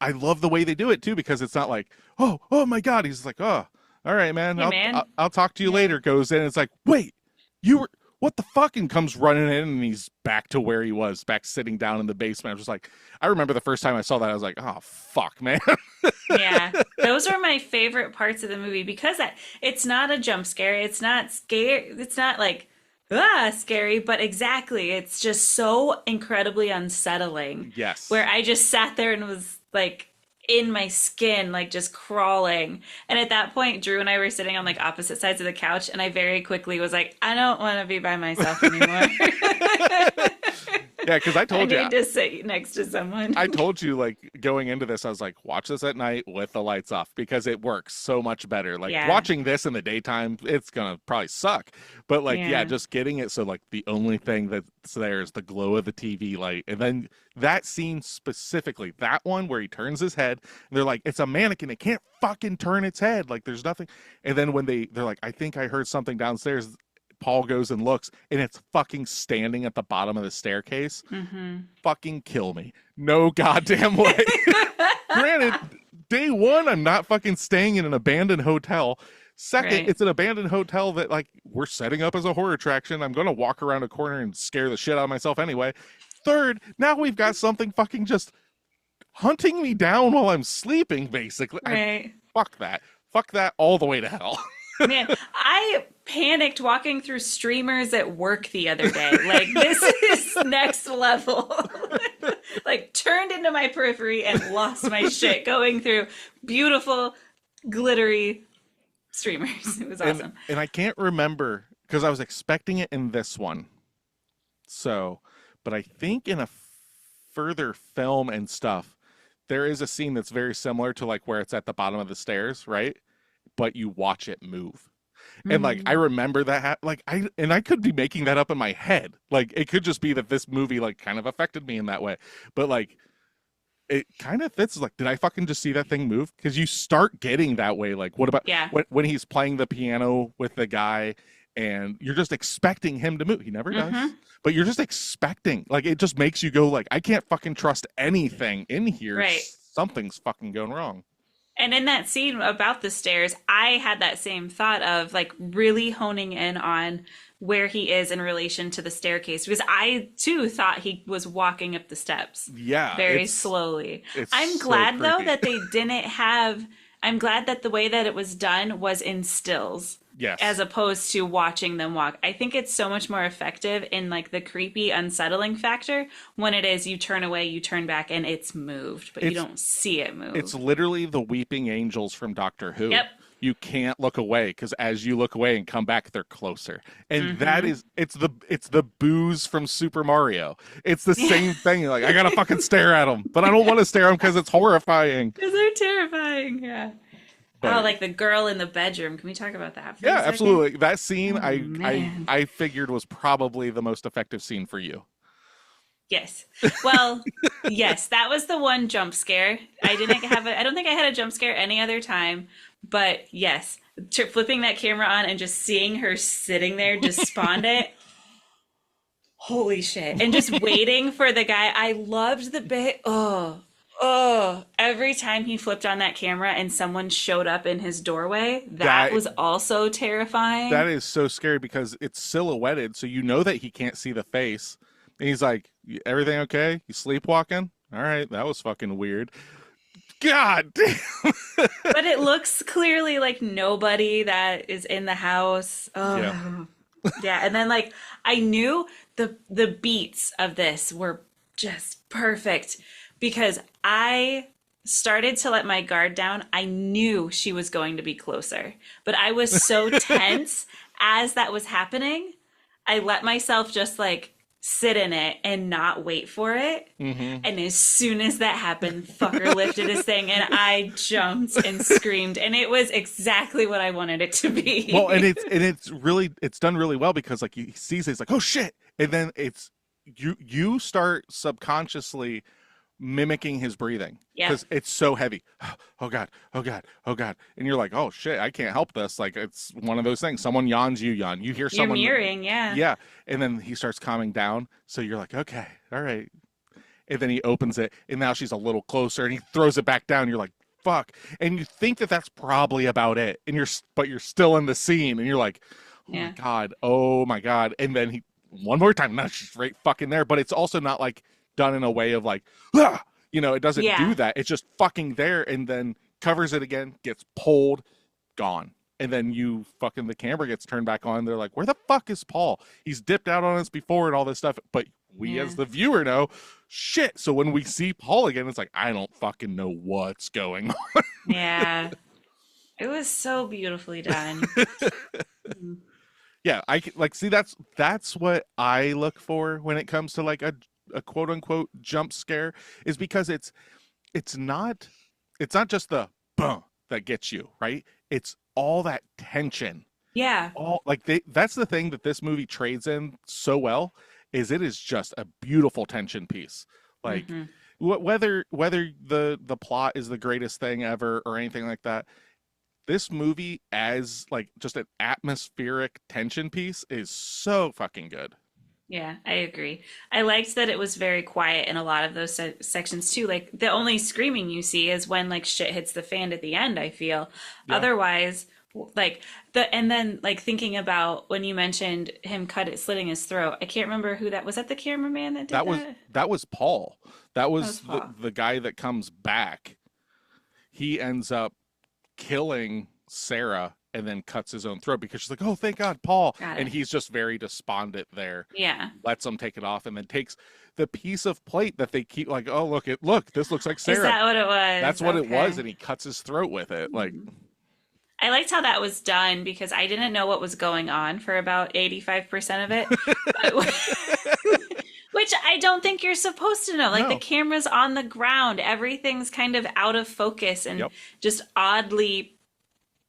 [SPEAKER 1] I love the way they do it too because it's not like oh my god, he's like all right man,
[SPEAKER 2] Hey, man.
[SPEAKER 1] I'll talk to you
[SPEAKER 2] Yeah.
[SPEAKER 1] later. Goes in, it's like wait, you were what the fuck, and comes running in and he's back to where he was, back sitting down in the basement. I was just like, I remember the first time I saw that I was like, oh fuck man.
[SPEAKER 2] Yeah, those are my favorite parts of the movie because it's not a jump scare. It's not scary. It's not like scary, but exactly. It's just so incredibly unsettling.
[SPEAKER 1] Yes.
[SPEAKER 2] Where I just sat there and was like in my skin, like just crawling. And at that point, Drew and I were sitting on like opposite sides of the couch, and I very quickly was like, I don't want to be by myself anymore.
[SPEAKER 1] Yeah, because I
[SPEAKER 2] I
[SPEAKER 1] told you,
[SPEAKER 2] need to sit next to someone.
[SPEAKER 1] I told you, like, going into this, I was like, watch this at night with the lights off because it works so much better. Like,
[SPEAKER 2] Yeah.
[SPEAKER 1] watching this in the daytime, it's gonna probably suck. But, like, yeah,
[SPEAKER 2] Yeah.
[SPEAKER 1] just getting it so, like, the only thing that's there is the glow of the TV light. And then that scene specifically, that one where he turns his head, and they're like, it's a mannequin. It can't fucking turn its head. Like, there's nothing. And then when they're like, I think I heard something downstairs. Paul goes and looks, and it's fucking standing at the bottom of the staircase.
[SPEAKER 2] Hmm.
[SPEAKER 1] Fucking kill me. No goddamn way. Granted, day one, I'm not fucking staying in an abandoned hotel. Second,
[SPEAKER 2] Right.
[SPEAKER 1] it's an abandoned hotel that, like, we're setting up as a horror attraction. I'm going to walk around a corner and scare the shit out of myself anyway. Third, now we've got something fucking just hunting me down while I'm sleeping, basically.
[SPEAKER 2] Right.
[SPEAKER 1] Fuck that. Fuck that all the way to hell.
[SPEAKER 2] Man, I panicked walking through streamers at work the other day. Like, this is next level. Like, turned into my periphery and lost my shit going through beautiful, glittery streamers. It was awesome.
[SPEAKER 1] And I can't remember because I was expecting it in this one. So, but I think in a further film and stuff, there is a scene that's very similar to like where it's at the bottom of the stairs, right? But you watch it move. And like I
[SPEAKER 2] Mm.
[SPEAKER 1] remember that like I could be making that up in my head. Like it could just be that this movie like kind of affected me in that way. But like it kind of fits. Like, did I fucking just see that thing move? Because you start getting that way. Like, what about
[SPEAKER 2] Yeah.
[SPEAKER 1] when he's playing the piano with the guy, and you're just expecting him to move. He never does,
[SPEAKER 2] Hmm.
[SPEAKER 1] but you're just expecting. Like, it just makes you go like, I can't fucking trust anything in here.
[SPEAKER 2] Right.
[SPEAKER 1] Something's fucking going wrong.
[SPEAKER 2] And in that scene about the stairs, I had that same thought of like really honing in on where he is in relation to the staircase because I too thought he was walking up the steps
[SPEAKER 1] Yeah,
[SPEAKER 2] very slowly.
[SPEAKER 1] it's
[SPEAKER 2] I'm
[SPEAKER 1] so
[SPEAKER 2] glad though
[SPEAKER 1] creepy.
[SPEAKER 2] that they didn't have, I'm glad that the way that it was done was in stills
[SPEAKER 1] Yes,
[SPEAKER 2] as opposed to watching them walk. I think it's so much more effective in like the creepy, unsettling factor when it is you turn away, you turn back, and it's moved, but you
[SPEAKER 1] It's-
[SPEAKER 2] don't see it move.
[SPEAKER 1] it's literally the weeping angels from Doctor Who.
[SPEAKER 2] Yep.
[SPEAKER 1] You can't look away because as you look away and come back, they're closer. And that
[SPEAKER 2] Mhm.
[SPEAKER 1] is it's the booze from Super Mario. It's the same thing. You're like, I gotta fucking stare at them, but I don't want to stare at them because it's horrifying.
[SPEAKER 2] Because they're terrifying, yeah.
[SPEAKER 1] But-
[SPEAKER 2] Oh, like the girl in the bedroom. Can we talk about that for a
[SPEAKER 1] Yeah,
[SPEAKER 2] second?
[SPEAKER 1] absolutely. That scene
[SPEAKER 2] Oh, man.
[SPEAKER 1] I figured was probably the most effective scene for you.
[SPEAKER 2] Yes. Well, yes, that was the one jump scare. I didn't have I don't think I had a jump scare any other time, but yes, flipping that camera on and just seeing her sitting there despondent. Holy shit. And just waiting for the guy. I loved the bit. Oh, every time he flipped on that camera and someone showed up in his doorway, that
[SPEAKER 1] That-
[SPEAKER 2] was also terrifying.
[SPEAKER 1] That is so scary because it's silhouetted, so you know that he can't see the face. And he's like, everything okay? You sleepwalking? All right, that was fucking weird. God damn.
[SPEAKER 2] But it looks clearly like nobody that is in the house. Oh.
[SPEAKER 1] Yeah.
[SPEAKER 2] Yeah, and then like I knew the beats of this were just perfect because I started to let my guard down. I knew she was going to be closer, but I was so tense as that was happening. I let myself just like sit in it and not wait for it.
[SPEAKER 1] Mhm.
[SPEAKER 2] And as soon as that happened, fucker lifted his thing and I jumped and screamed. And it was exactly what I wanted it to be.
[SPEAKER 1] Well, and it's done really well because like he sees it, it's like, oh shit. And then it's you start subconsciously mimicking his breathing
[SPEAKER 2] Yeah.
[SPEAKER 1] because it's so heavy. Oh god, oh god, oh god, and you're like, oh shit, I can't help this. Like it's one of those things. Someone yawns, you yawn. You hear
[SPEAKER 2] You're
[SPEAKER 1] someone
[SPEAKER 2] mirroring, yeah.
[SPEAKER 1] yeah, and then he starts calming down. So you're like, okay, all right. And then he opens it, and now she's a little closer, and he throws it back down. You're like, fuck, and you think that that's probably about it, and but you're still in the scene, and you're like, oh
[SPEAKER 2] Yeah.
[SPEAKER 1] my god, oh my god, and then he one more time, now she's right fucking there, but it's also not like done in a way of like, ah! You know, it doesn't
[SPEAKER 2] Yeah.
[SPEAKER 1] do that. It's just fucking there, and then covers it again, gets pulled, gone. And then the camera gets turned back on. They're like, where the fuck is Paul? He's dipped out on us before and all this stuff. But we
[SPEAKER 2] Yeah.
[SPEAKER 1] as the viewer know, shit. So when we see Paul again, it's like, I don't fucking know what's going on.
[SPEAKER 2] Yeah. It was so beautifully done.
[SPEAKER 1] Yeah, like see that's what I look for when it comes to like a a quote unquote jump scare is because it's not just the bum that gets you, right? It's all that tension.
[SPEAKER 2] Yeah.
[SPEAKER 1] All like that's the thing that this movie trades in so well is it is just a beautiful tension piece. Like
[SPEAKER 2] Hmm.
[SPEAKER 1] whether the plot is the greatest thing ever or anything like that, this movie as like just an atmospheric tension piece is so fucking good.
[SPEAKER 2] Yeah, I agree. I liked that it was very quiet in a lot of those sections too. Like the only screaming you see is when like shit hits the fan at the end, I feel.
[SPEAKER 1] Yeah.
[SPEAKER 2] Otherwise, like and then like thinking about when you mentioned him slitting his throat. I can't remember who that was. That the cameraman that did
[SPEAKER 1] That was
[SPEAKER 2] that?
[SPEAKER 1] Paul. That
[SPEAKER 2] That was
[SPEAKER 1] was
[SPEAKER 2] Paul.
[SPEAKER 1] the guy that comes back. He ends up killing Sarah and then cuts his own throat because she's like, "Oh, thank God, Paul!"
[SPEAKER 2] Got
[SPEAKER 1] And
[SPEAKER 2] it.
[SPEAKER 1] he's just very despondent there.
[SPEAKER 2] Yeah.
[SPEAKER 1] Lets him take it off, and then takes the piece of plate that they keep. Like, "Oh, look, this looks like
[SPEAKER 2] Is
[SPEAKER 1] Sarah."
[SPEAKER 2] that what it was?
[SPEAKER 1] That's what it was,
[SPEAKER 2] Okay.
[SPEAKER 1] and he cuts his throat with it. Like,
[SPEAKER 2] I liked how that was done because I didn't know what was going on for about 85% of it. But which I don't think you're supposed to know. Like the
[SPEAKER 1] no,
[SPEAKER 2] camera's on the ground, everything's kind of out of focus and
[SPEAKER 1] yep,
[SPEAKER 2] just oddly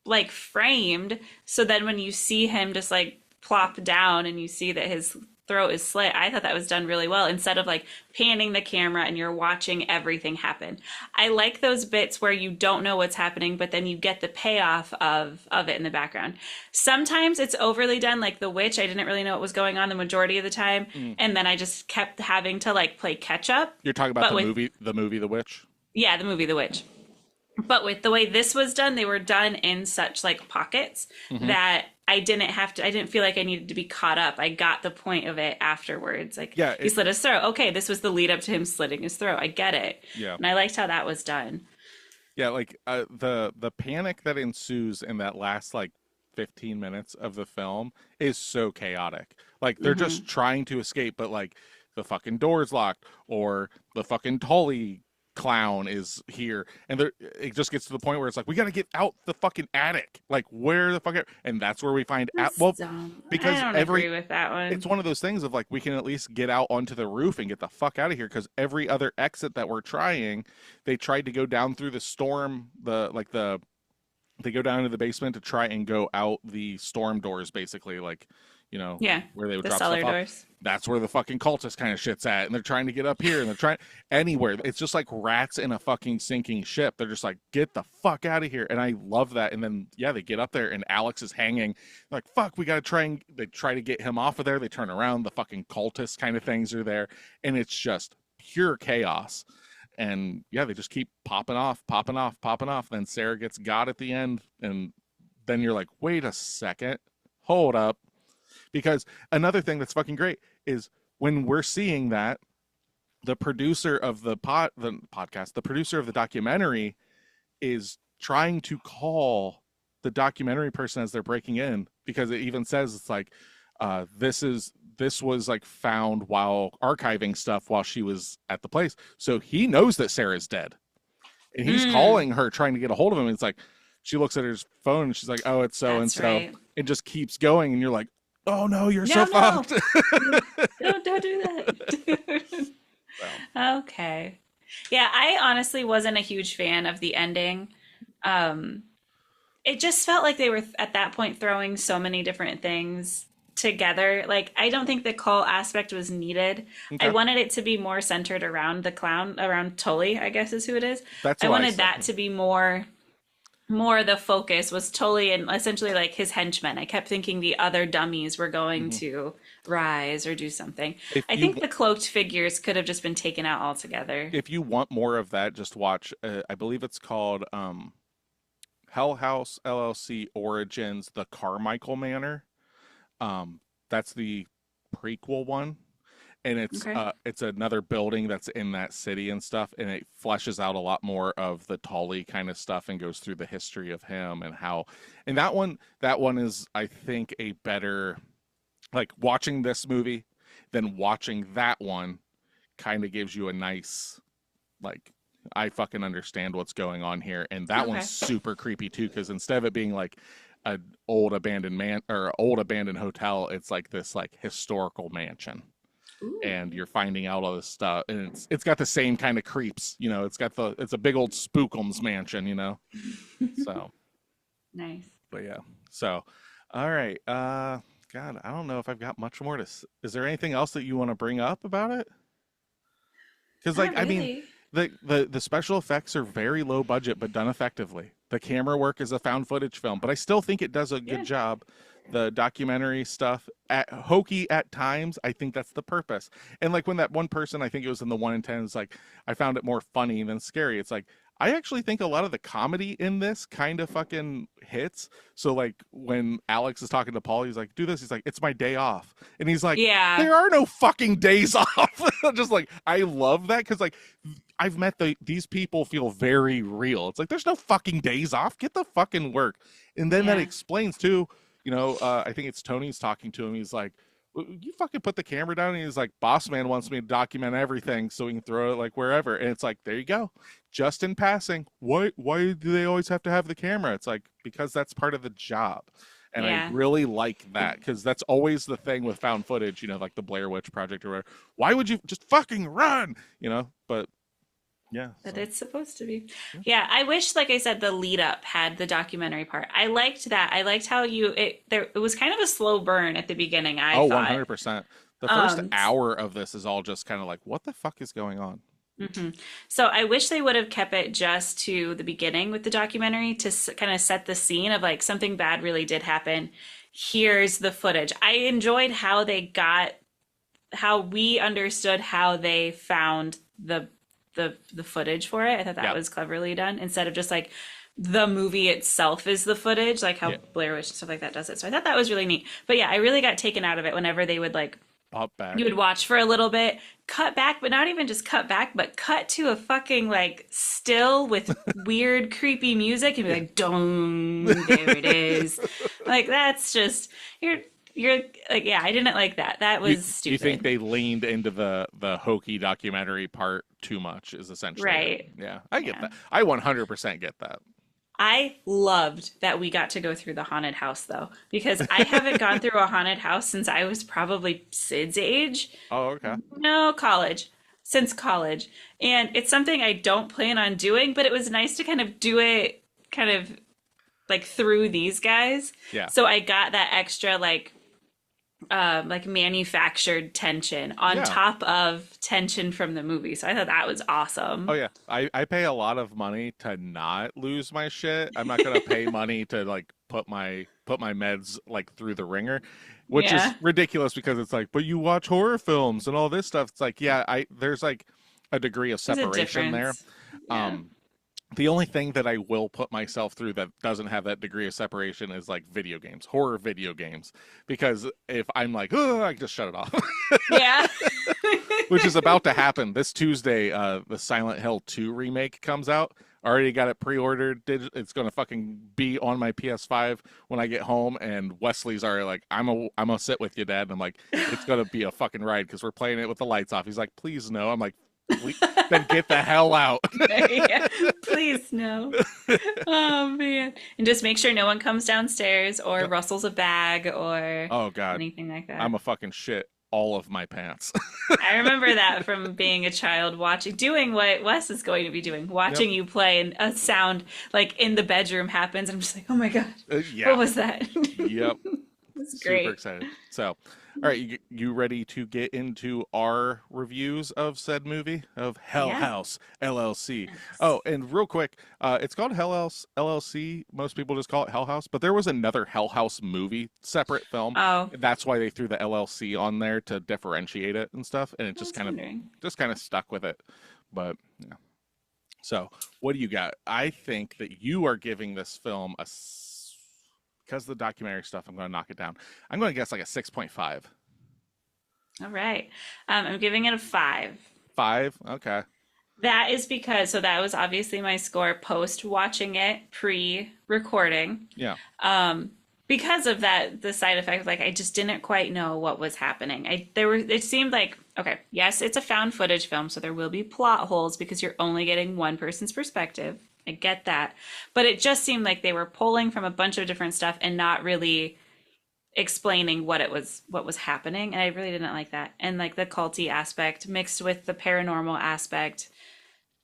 [SPEAKER 2] like framed. So then when you see him just like plop down and you see that his throat is slit, I thought that was done really well instead of like panning the camera and you're watching everything happen. I like those bits where you don't know what's happening, but then you get the payoff of it in the background. Sometimes it's overly done, like The Witch. I didn't really know what was going on the majority of the time,
[SPEAKER 1] mm.
[SPEAKER 2] and then I just kept having to like play catch up.
[SPEAKER 1] You're talking about
[SPEAKER 2] But with
[SPEAKER 1] the movie The Witch.
[SPEAKER 2] yeah, the movie The Witch. But with the way this was done, they were done in such like pockets
[SPEAKER 1] Hmm.
[SPEAKER 2] that I didn't feel like I needed to be caught up. I got the point of it afterwards. Like
[SPEAKER 1] Yeah,
[SPEAKER 2] he slit his throat. Okay, this was the lead up to him slitting his throat. I get it.
[SPEAKER 1] yeah,
[SPEAKER 2] And I liked how that was done.
[SPEAKER 1] yeah. Like the panic that ensues in that last like 15 minutes of the film is so chaotic. Like they're
[SPEAKER 2] Hmm.
[SPEAKER 1] just trying to escape, but like the fucking door's locked, or the fucking Tully clown is here, and there it just gets to the point where it's like we got to get out the fucking attic. Like where the fuck? And that's where we find out.
[SPEAKER 2] That's
[SPEAKER 1] Well,
[SPEAKER 2] dumb. I
[SPEAKER 1] because
[SPEAKER 2] don't agree with that
[SPEAKER 1] it's
[SPEAKER 2] one.
[SPEAKER 1] one of those things of like we can at least get out onto the roof and get the fuck out of here because every other exit that we're trying, they tried to go down through the storm, they go down to the basement to try and go out the storm doors, basically, like,
[SPEAKER 2] Yeah,
[SPEAKER 1] where they would
[SPEAKER 2] the
[SPEAKER 1] drop stuff
[SPEAKER 2] cellar
[SPEAKER 1] off.
[SPEAKER 2] doors.
[SPEAKER 1] That's where the fucking cultist kind of shit's at. And they're trying to get up here and they're trying anywhere. It's just like rats in a fucking sinking ship. They're just like, get the fuck out of here. And I love that. And then, yeah, they get up there and Alex is hanging. They're like, fuck, we got to they try to get him off of there. They turn around. The fucking cultist kind of things are there. And it's just pure chaos. And yeah, they just keep popping off, popping off, popping off. Then Sarah gets got at the end. And then you're like, wait a second, hold up. Because another thing that's fucking great is when we're seeing that, the producer of the podcast, the producer of the documentary is trying to call the documentary person as they're breaking in, because it even says it's like this was like found while archiving stuff while she was at the place. So he knows that Sarah's dead. And he's
[SPEAKER 2] Mm,
[SPEAKER 1] calling her trying to get a hold of him. And it's like she looks at her phone and she's like, "Oh, it's so and
[SPEAKER 2] that's
[SPEAKER 1] so."
[SPEAKER 2] right.
[SPEAKER 1] It just keeps going and you're like, "Oh no, you're
[SPEAKER 2] No,
[SPEAKER 1] so
[SPEAKER 2] no,
[SPEAKER 1] fucked."
[SPEAKER 2] don't do that.
[SPEAKER 1] Well,
[SPEAKER 2] Okay. Yeah, I honestly wasn't a huge fan of the ending. Um, it just felt like they were at that point throwing so many different things together. Like, I don't think the cult aspect was needed. I
[SPEAKER 1] okay.
[SPEAKER 2] wanted it to be more centered around the clown, around Tully, I guess is who it is.
[SPEAKER 1] That's
[SPEAKER 2] I
[SPEAKER 1] what I
[SPEAKER 2] wanted
[SPEAKER 1] said.
[SPEAKER 2] that to be more the focus was Tully and essentially like his henchmen. I kept thinking the other dummies were going
[SPEAKER 1] Mhm.
[SPEAKER 2] to rise or do something.
[SPEAKER 1] If
[SPEAKER 2] I
[SPEAKER 1] you
[SPEAKER 2] think the cloaked figures could have just been taken out altogether.
[SPEAKER 1] if you want more of that, just watch. I believe it's called Hell House LLC Origins: The Carmichael Manor. That's the prequel one, and
[SPEAKER 2] Okay.
[SPEAKER 1] it's another building that's in that city and stuff, and it fleshes out a lot more of the Tully kind of stuff and goes through the history of him and how. And that one is, I think, a better, like, watching this movie than watching that one kind of gives you a nice, like, I fucking understand what's going on here. And that one's
[SPEAKER 2] Okay.
[SPEAKER 1] super creepy too, because instead of it being like an old abandoned man or old abandoned hotel, it's like this like historical mansion. and
[SPEAKER 2] Ooh,
[SPEAKER 1] you're finding out all this stuff, and it's got the same kind of creeps, it's a big old spookums mansion, so.
[SPEAKER 2] nice.
[SPEAKER 1] But yeah. So, all right. God, I don't know if I've got much more is there anything else that you want to bring up about it? Because, like,
[SPEAKER 2] Not
[SPEAKER 1] I mean,
[SPEAKER 2] really.
[SPEAKER 1] the special effects are very low budget, but done effectively. The camera work is a found footage film, but I still think it does a good
[SPEAKER 2] Yeah.
[SPEAKER 1] job. The documentary stuff, at hokey at times, I think that's the purpose. And like when that one person, I think it was in the 1 in 10, is like, I found it more funny than scary. It's like I actually think a lot of the comedy in this kind of fucking hits. So like when Alex is talking to Paul, he's like, "Do this." He's like, "It's my day off," and he's like,
[SPEAKER 2] Yeah.
[SPEAKER 1] "There are no fucking days off." Just like I love that because like I've met these people feel very real. It's like there's no fucking days off. Get the fucking work. And then that
[SPEAKER 2] Yeah.
[SPEAKER 1] explains too, I think it's Tony's talking to him. He's like, you fucking put the camera down. And he's like, boss man wants me to document everything so we can throw it like wherever. And it's like, there you go. Just in passing. Why do they always have to have the camera? It's like, because that's part of the job. And I
[SPEAKER 2] Yeah.
[SPEAKER 1] really like that because that's always the thing with found footage, like the Blair Witch Project or whatever. Why would you just fucking run? But yeah,
[SPEAKER 2] That
[SPEAKER 1] so
[SPEAKER 2] it's supposed to be.
[SPEAKER 1] yeah.
[SPEAKER 2] Yeah, I wish, like I said, the lead up had the documentary part. I liked that. I liked how it was kind of a slow burn at the beginning, I
[SPEAKER 1] Oh,
[SPEAKER 2] thought.
[SPEAKER 1] 100%. The first
[SPEAKER 2] Um,
[SPEAKER 1] hour of this is all just kind of like, what the fuck is going on?
[SPEAKER 2] mhm. So I wish they would have kept it just to the beginning with the documentary to kind of set the scene of like something bad really did happen. Here's the footage. I enjoyed how we understood how they found the footage for it. I thought that
[SPEAKER 1] Yeah.
[SPEAKER 2] was cleverly done instead of just like the movie itself is the footage, like how
[SPEAKER 1] Yeah.
[SPEAKER 2] Blair Witch and stuff like that does it. So I thought that was really neat. But yeah, I really got taken out of it whenever they would like
[SPEAKER 1] Pop
[SPEAKER 2] you
[SPEAKER 1] back.
[SPEAKER 2] would watch for a little bit, cut back, but not even just cut back, but cut to a fucking like still with weird, creepy music and be like, dong, there it is. Like that's just you're like, yeah, I didn't like that. That
[SPEAKER 1] You
[SPEAKER 2] was
[SPEAKER 1] you think
[SPEAKER 2] stupid.
[SPEAKER 1] they leaned into the hokey documentary part too much is essentially it.
[SPEAKER 2] Right.
[SPEAKER 1] Yeah, I get
[SPEAKER 2] Yeah.
[SPEAKER 1] that. I 100% get that.
[SPEAKER 2] I loved that we got to go through the haunted house though, because I haven't gone through a haunted house since I was probably Sid's age.
[SPEAKER 1] Oh, okay.
[SPEAKER 2] No, college. Since college. And it's something I don't plan on doing, but it was nice to kind of do it kind of like through these guys.
[SPEAKER 1] Yeah.
[SPEAKER 2] So I got that extra like manufactured tension on
[SPEAKER 1] Yeah.
[SPEAKER 2] top of tension from the movie. So I thought that was
[SPEAKER 1] Oh
[SPEAKER 2] awesome.
[SPEAKER 1] yeah. I pay a lot of money to not lose my shit. I'm not gonna pay money to like put my meds like through the ringer, which is
[SPEAKER 2] Yeah.
[SPEAKER 1] ridiculous because it's like, but you watch horror films and all this stuff. It's like, yeah, I there's like a degree of
[SPEAKER 2] There's a
[SPEAKER 1] separation there.
[SPEAKER 2] difference. Yeah.
[SPEAKER 1] Um, the only thing that I will put myself through that doesn't have that degree of separation is like video games, horror video games, because if I'm like, oh, I can just shut it off.
[SPEAKER 2] Yeah.
[SPEAKER 1] Which is about to happen this Tuesday. The Silent Hill 2 remake comes out. Already got it pre-ordered. It's gonna fucking be on my PS5 when I get home. And Wesley's already like, I'm gonna sit with you, Dad. And I'm like, it's gonna be a fucking ride because we're playing it with the lights off. He's like, please no. I'm like, then get the hell out.
[SPEAKER 2] Yeah. Please no. Oh man. And just make sure no one comes downstairs or
[SPEAKER 1] Yep.
[SPEAKER 2] rustles a bag or
[SPEAKER 1] Oh God,
[SPEAKER 2] anything like that.
[SPEAKER 1] I'm a fucking shit all of my pants.
[SPEAKER 2] I remember that from being a child doing what Wes is going to be doing,
[SPEAKER 1] Yep.
[SPEAKER 2] watching you play and a sound like in the bedroom happens. I'm just like, oh my God, what
[SPEAKER 1] Yeah.
[SPEAKER 2] was that?
[SPEAKER 1] Yep.
[SPEAKER 2] It's
[SPEAKER 1] Super
[SPEAKER 2] great.
[SPEAKER 1] excited. So, all right, you ready to get into our reviews of said movie of Hell
[SPEAKER 2] Yeah.
[SPEAKER 1] House LLC?
[SPEAKER 2] Yes.
[SPEAKER 1] Oh, and real quick, it's called Hell House LLC. Most people just call it Hell House, but there was another Hell House movie, separate film.
[SPEAKER 2] Oh,
[SPEAKER 1] That's why they threw the LLC on there to differentiate it and stuff, and it
[SPEAKER 2] I was wondering.
[SPEAKER 1] just kind of stuck with it. But yeah. So, what do you got? I think that you are giving this film because of the documentary stuff, I'm going to knock it down. I'm going to guess like a 6.5.
[SPEAKER 2] All right. I'm giving it a 5.
[SPEAKER 1] 5? Okay.
[SPEAKER 2] That is because, so that was obviously my score post watching it, pre-recording.
[SPEAKER 1] Yeah.
[SPEAKER 2] Because of that, the side effect, like I just didn't quite know what was happening. It seemed like, okay, yes, it's a found footage film, so there will be plot holes because you're only getting one person's perspective. I get that. But it just seemed like they were pulling from a bunch of different stuff and not really explaining what was happening, and I really didn't like that. And like the culty aspect mixed with the paranormal aspect,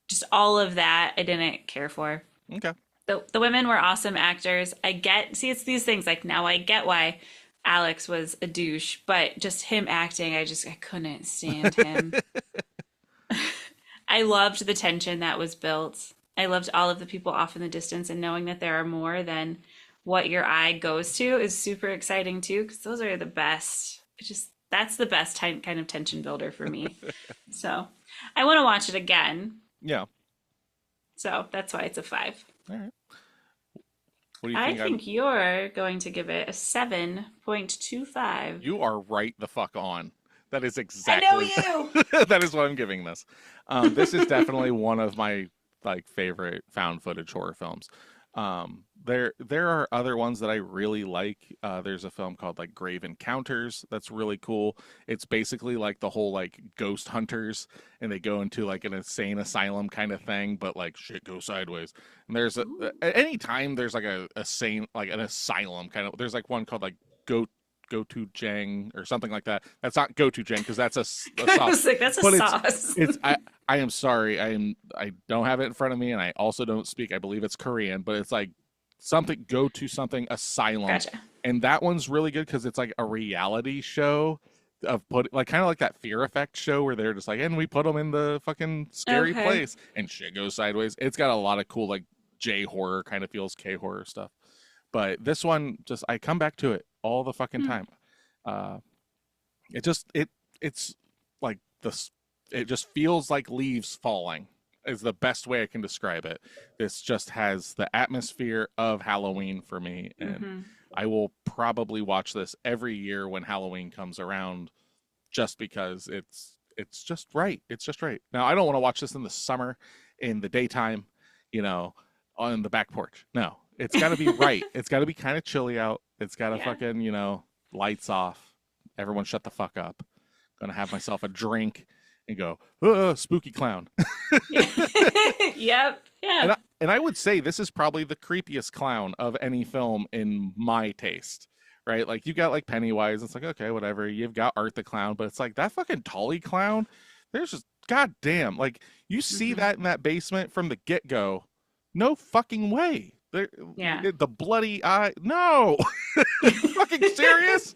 [SPEAKER 2] just all of that I didn't care for.
[SPEAKER 1] Okay.
[SPEAKER 2] The women were awesome actors. I get, see, it's these things like now I get why Alex was a douche, but just him acting, I couldn't stand him. I loved the tension that was built. I loved all of the people off in the distance, and knowing that there are more than what your eye goes to is super exciting too, because those are the best. That's the best kind of tension builder for me. So I want to watch it again.
[SPEAKER 1] Yeah.
[SPEAKER 2] So that's why it's a 5.
[SPEAKER 1] All right. What do you
[SPEAKER 2] I
[SPEAKER 1] think?
[SPEAKER 2] think you're going to give it a 7.25.
[SPEAKER 1] You are right the fuck on. That is
[SPEAKER 2] I know
[SPEAKER 1] exactly
[SPEAKER 2] you.
[SPEAKER 1] that is what I'm giving this. This is definitely one of my like favorite found footage horror films. There are other ones that I really like. There's a film called like Grave Encounters that's really cool. It's basically like the whole like ghost hunters, and they go into like an insane asylum kind of thing, but like shit goes sideways. And there's anytime there's like a sane like an asylum kind of, there's like one called like Go to Jang or something like that. That's not Go to Jang because that's a
[SPEAKER 2] I
[SPEAKER 1] sauce.
[SPEAKER 2] was like, that's a
[SPEAKER 1] But
[SPEAKER 2] sauce.
[SPEAKER 1] I am sorry. I don't have it in front of me, and I also don't speak. I believe it's Korean, but it's like something Go to something asylum.
[SPEAKER 2] Gotcha.
[SPEAKER 1] And that one's really good because it's like a reality show of put like kind of like that Fear Effect show where they're just like, and we put them in the fucking scary
[SPEAKER 2] Okay.
[SPEAKER 1] place and shit goes sideways. It's got a lot of cool like J horror kind of feels K horror stuff. But this one, just I come back to it all the fucking time. It's like this. It just feels like leaves falling. Is the best way I can describe it. This just has the atmosphere of Halloween for me, and I will probably watch this every year when Halloween comes around, just because it's just right. It's just right. Now I don't want to watch this in the summer, in the daytime, on the back porch. No, it's got to be right. It's got to be kind of chilly out. It's got to fucking, lights off. Everyone shut the fuck up. Gonna have myself a drink and go, spooky clown.
[SPEAKER 2] Yep. Yeah.
[SPEAKER 1] And I would say this is probably the creepiest clown of any film in my taste, right? Like you got like Pennywise. It's like, okay, whatever. You've got Art the Clown, but it's like that fucking Tully clown. There's just, goddamn, like you see that in that basement from the get-go. No fucking way. The bloody eye. No. You fucking serious?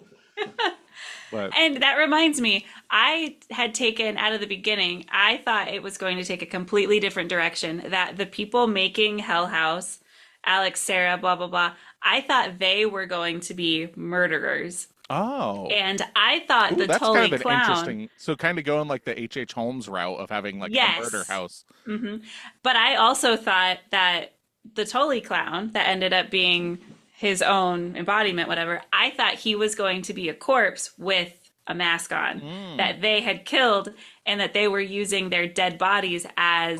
[SPEAKER 1] But
[SPEAKER 2] And that reminds me, I had taken out of the beginning, I thought it was going to take a completely different direction. That the people making Hell House, Alex, Sarah, blah, blah, blah, I thought they were going to be murderers.
[SPEAKER 1] oh.
[SPEAKER 2] And I thought the
[SPEAKER 1] That's
[SPEAKER 2] Tully
[SPEAKER 1] kind of an
[SPEAKER 2] clown.
[SPEAKER 1] interesting. So kind of going like the H.H. Holmes route of having like
[SPEAKER 2] Yes.
[SPEAKER 1] a murder house.
[SPEAKER 2] But I also thought that the Tully clown that ended up being his own embodiment, whatever, I thought he was going to be a corpse with a mask on that they had killed, and that they were using their dead bodies as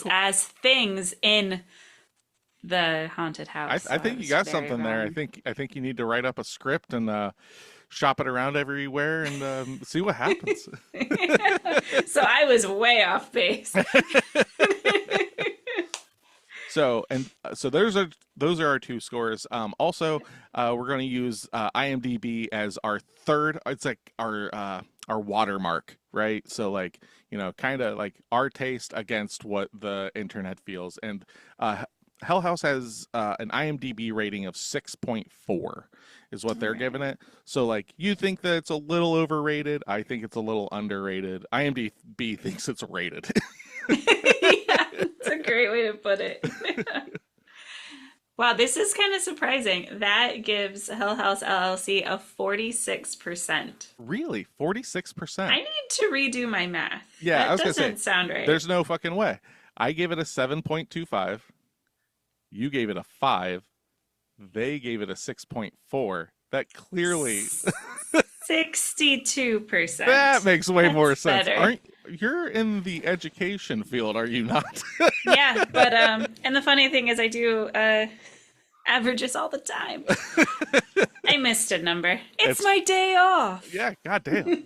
[SPEAKER 2] as things in the haunted house.
[SPEAKER 1] I think you got something there. I think you need to write up a script and shop it around everywhere and see what happens.
[SPEAKER 2] So I was way off base.
[SPEAKER 1] So those are our 2 scores. Also, we're going to use IMDb as our third. It's like our watermark, right? So like kind of like our taste against what the internet feels. And Hell House has an IMDb rating of 6.4 is what they're giving it. So like you think that it's a little overrated. I think it's a little underrated. IMDb thinks it's rated.
[SPEAKER 2] Yeah, that's a great way to put it. Wow, this is kind of surprising. That gives Hell House LLC a 46%.
[SPEAKER 1] Really? 46%?
[SPEAKER 2] I need to redo my math.
[SPEAKER 1] Yeah, I was
[SPEAKER 2] that
[SPEAKER 1] gonna say,
[SPEAKER 2] doesn't sound right.
[SPEAKER 1] There's no fucking way. I gave it a 7.25. You gave it a 5. They gave it a 6.4. That clearly
[SPEAKER 2] 62%.
[SPEAKER 1] that makes way more
[SPEAKER 2] That's
[SPEAKER 1] sense.
[SPEAKER 2] better.
[SPEAKER 1] You're in the education field, are you not?
[SPEAKER 2] Yeah, but and the funny thing is I do averages all the time. I missed a number. It's my day off.
[SPEAKER 1] Yeah, goddamn.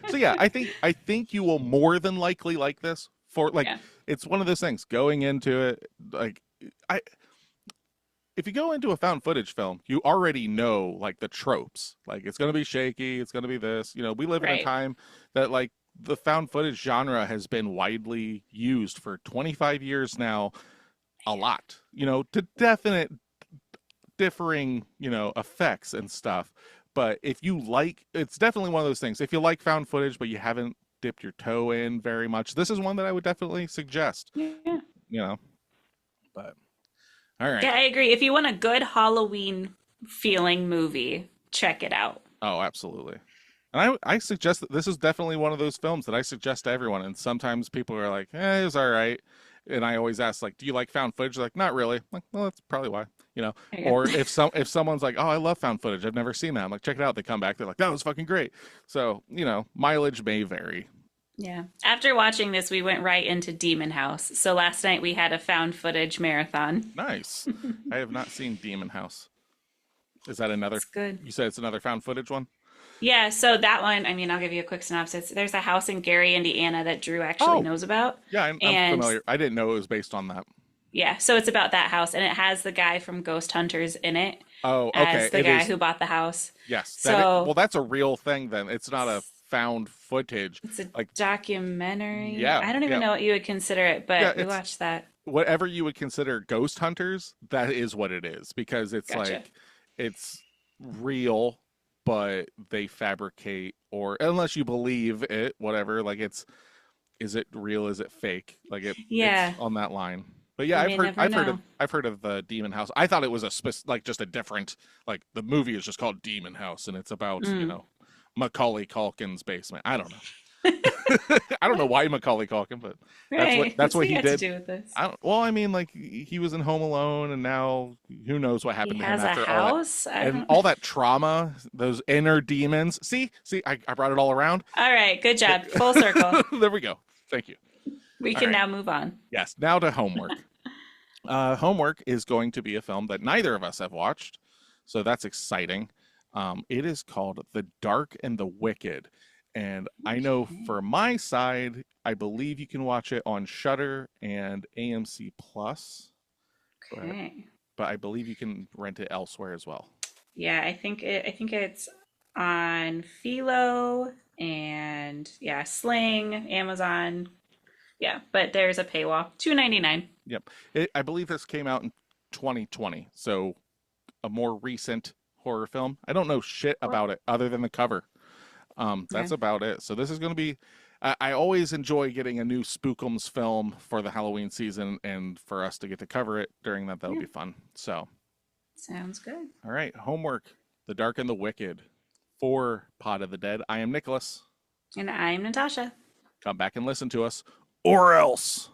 [SPEAKER 1] So yeah, I think you will more than likely like this. For like, it's one of those things going into it. Like, if you go into a found footage film, you already know like the tropes. Like it's going to be shaky, it's going to be this. You know, we live in a
[SPEAKER 2] Right.
[SPEAKER 1] time that like the found footage genre has been widely used for 25 years now, a lot. You know, to definite differing, you know, effects and stuff. But if you like, it's definitely one of those things. If you like found footage but you haven't dipped your toe in very much, this is one that I would definitely suggest,
[SPEAKER 2] Yeah.
[SPEAKER 1] you know. But all right.
[SPEAKER 2] Yeah, I agree. If you want a good Halloween feeling movie, check it out.
[SPEAKER 1] Oh, absolutely. And I suggest that this is definitely one of those films that I suggest to everyone. And sometimes people are like, it was all right. And I always ask, like, do you like found footage? They're like, not really. I'm like, well, that's probably why, you know.
[SPEAKER 2] There you
[SPEAKER 1] Or
[SPEAKER 2] go.
[SPEAKER 1] if someone's like, oh, I love found footage, I've never seen that. I'm like, check it out. They come back, they're like, that was fucking great. So, you know, mileage may vary.
[SPEAKER 2] Yeah. After watching this, we went right into Demon House. So last night we had a found footage marathon.
[SPEAKER 1] Nice. I have not seen Demon House. Is that another?
[SPEAKER 2] It's good.
[SPEAKER 1] You said it's another found footage one?
[SPEAKER 2] Yeah, so that one, I mean, I'll give you a quick synopsis. There's a house in Gary, Indiana that Drew actually
[SPEAKER 1] Oh,
[SPEAKER 2] knows about.
[SPEAKER 1] yeah, I'm
[SPEAKER 2] And
[SPEAKER 1] familiar. I didn't know it was based on that.
[SPEAKER 2] yeah, so it's about that house and it has the guy from Ghost Hunters in it
[SPEAKER 1] Oh,
[SPEAKER 2] as
[SPEAKER 1] okay.
[SPEAKER 2] the
[SPEAKER 1] It
[SPEAKER 2] guy
[SPEAKER 1] is.
[SPEAKER 2] who bought the house.
[SPEAKER 1] Yes. Well,
[SPEAKER 2] So
[SPEAKER 1] that's a real thing then. It's not a found footage.
[SPEAKER 2] it's a
[SPEAKER 1] Like,
[SPEAKER 2] documentary.
[SPEAKER 1] yeah,
[SPEAKER 2] I don't even
[SPEAKER 1] yeah,
[SPEAKER 2] know what you would consider it,
[SPEAKER 1] yeah.
[SPEAKER 2] but we
[SPEAKER 1] It's
[SPEAKER 2] watched that.
[SPEAKER 1] whatever you would consider ghost hunters. That is what it is because it's
[SPEAKER 2] Gotcha.
[SPEAKER 1] like it's real, but they fabricate or unless you believe it, whatever. Like it's is it real? Is it fake? Like it's
[SPEAKER 2] Yeah,
[SPEAKER 1] on that line. But yeah,
[SPEAKER 2] you may never know.
[SPEAKER 1] I've heard of the Demon House. I thought it was like just a different like the movie is just called Demon House and it's about, you
[SPEAKER 2] Mm.
[SPEAKER 1] know, Macaulay Culkin's basement. I don't know. I don't know why Macaulay Culkin, but
[SPEAKER 2] Right.
[SPEAKER 1] that's
[SPEAKER 2] What's
[SPEAKER 1] what
[SPEAKER 2] he
[SPEAKER 1] he
[SPEAKER 2] got to
[SPEAKER 1] did.
[SPEAKER 2] do with this?
[SPEAKER 1] I don't, well, I mean, like he was in Home Alone, and now who knows what
[SPEAKER 2] He
[SPEAKER 1] happened to him
[SPEAKER 2] has a
[SPEAKER 1] after all that
[SPEAKER 2] house? I
[SPEAKER 1] and
[SPEAKER 2] don't.
[SPEAKER 1] all that trauma, those inner demons. See, I brought it all around.
[SPEAKER 2] All right, good job. Full circle.
[SPEAKER 1] There we go. Thank you.
[SPEAKER 2] We
[SPEAKER 1] All
[SPEAKER 2] can
[SPEAKER 1] right.
[SPEAKER 2] now move on.
[SPEAKER 1] Yes. Now to homework. Homework is going to be a film that neither of us have watched, so that's exciting. It is called The Dark and the Wicked, and I know
[SPEAKER 2] Okay.
[SPEAKER 1] for my side, I believe you can watch it on Shudder and AMC Plus, but
[SPEAKER 2] Okay.
[SPEAKER 1] I believe you can rent it elsewhere as well.
[SPEAKER 2] Yeah, I think it's on Philo and yeah, Sling, Amazon. Yeah, but there's a paywall. 2.99.
[SPEAKER 1] Yep, I believe this came out in 2020, so a more recent horror film. I don't know shit
[SPEAKER 2] Well,
[SPEAKER 1] about it other than the cover.
[SPEAKER 2] okay.
[SPEAKER 1] That's about it. So this is going to be. I always enjoy getting a new Spookums film for the Halloween season, and for us to get to cover it during that, that'll
[SPEAKER 2] Yeah,
[SPEAKER 1] be fun. So,
[SPEAKER 2] sounds good.
[SPEAKER 1] all right, homework: The Dark and the Wicked for Pod of the Dead. I am Nicholas.
[SPEAKER 2] And I'm Natasha.
[SPEAKER 1] Come back and listen to us, or else.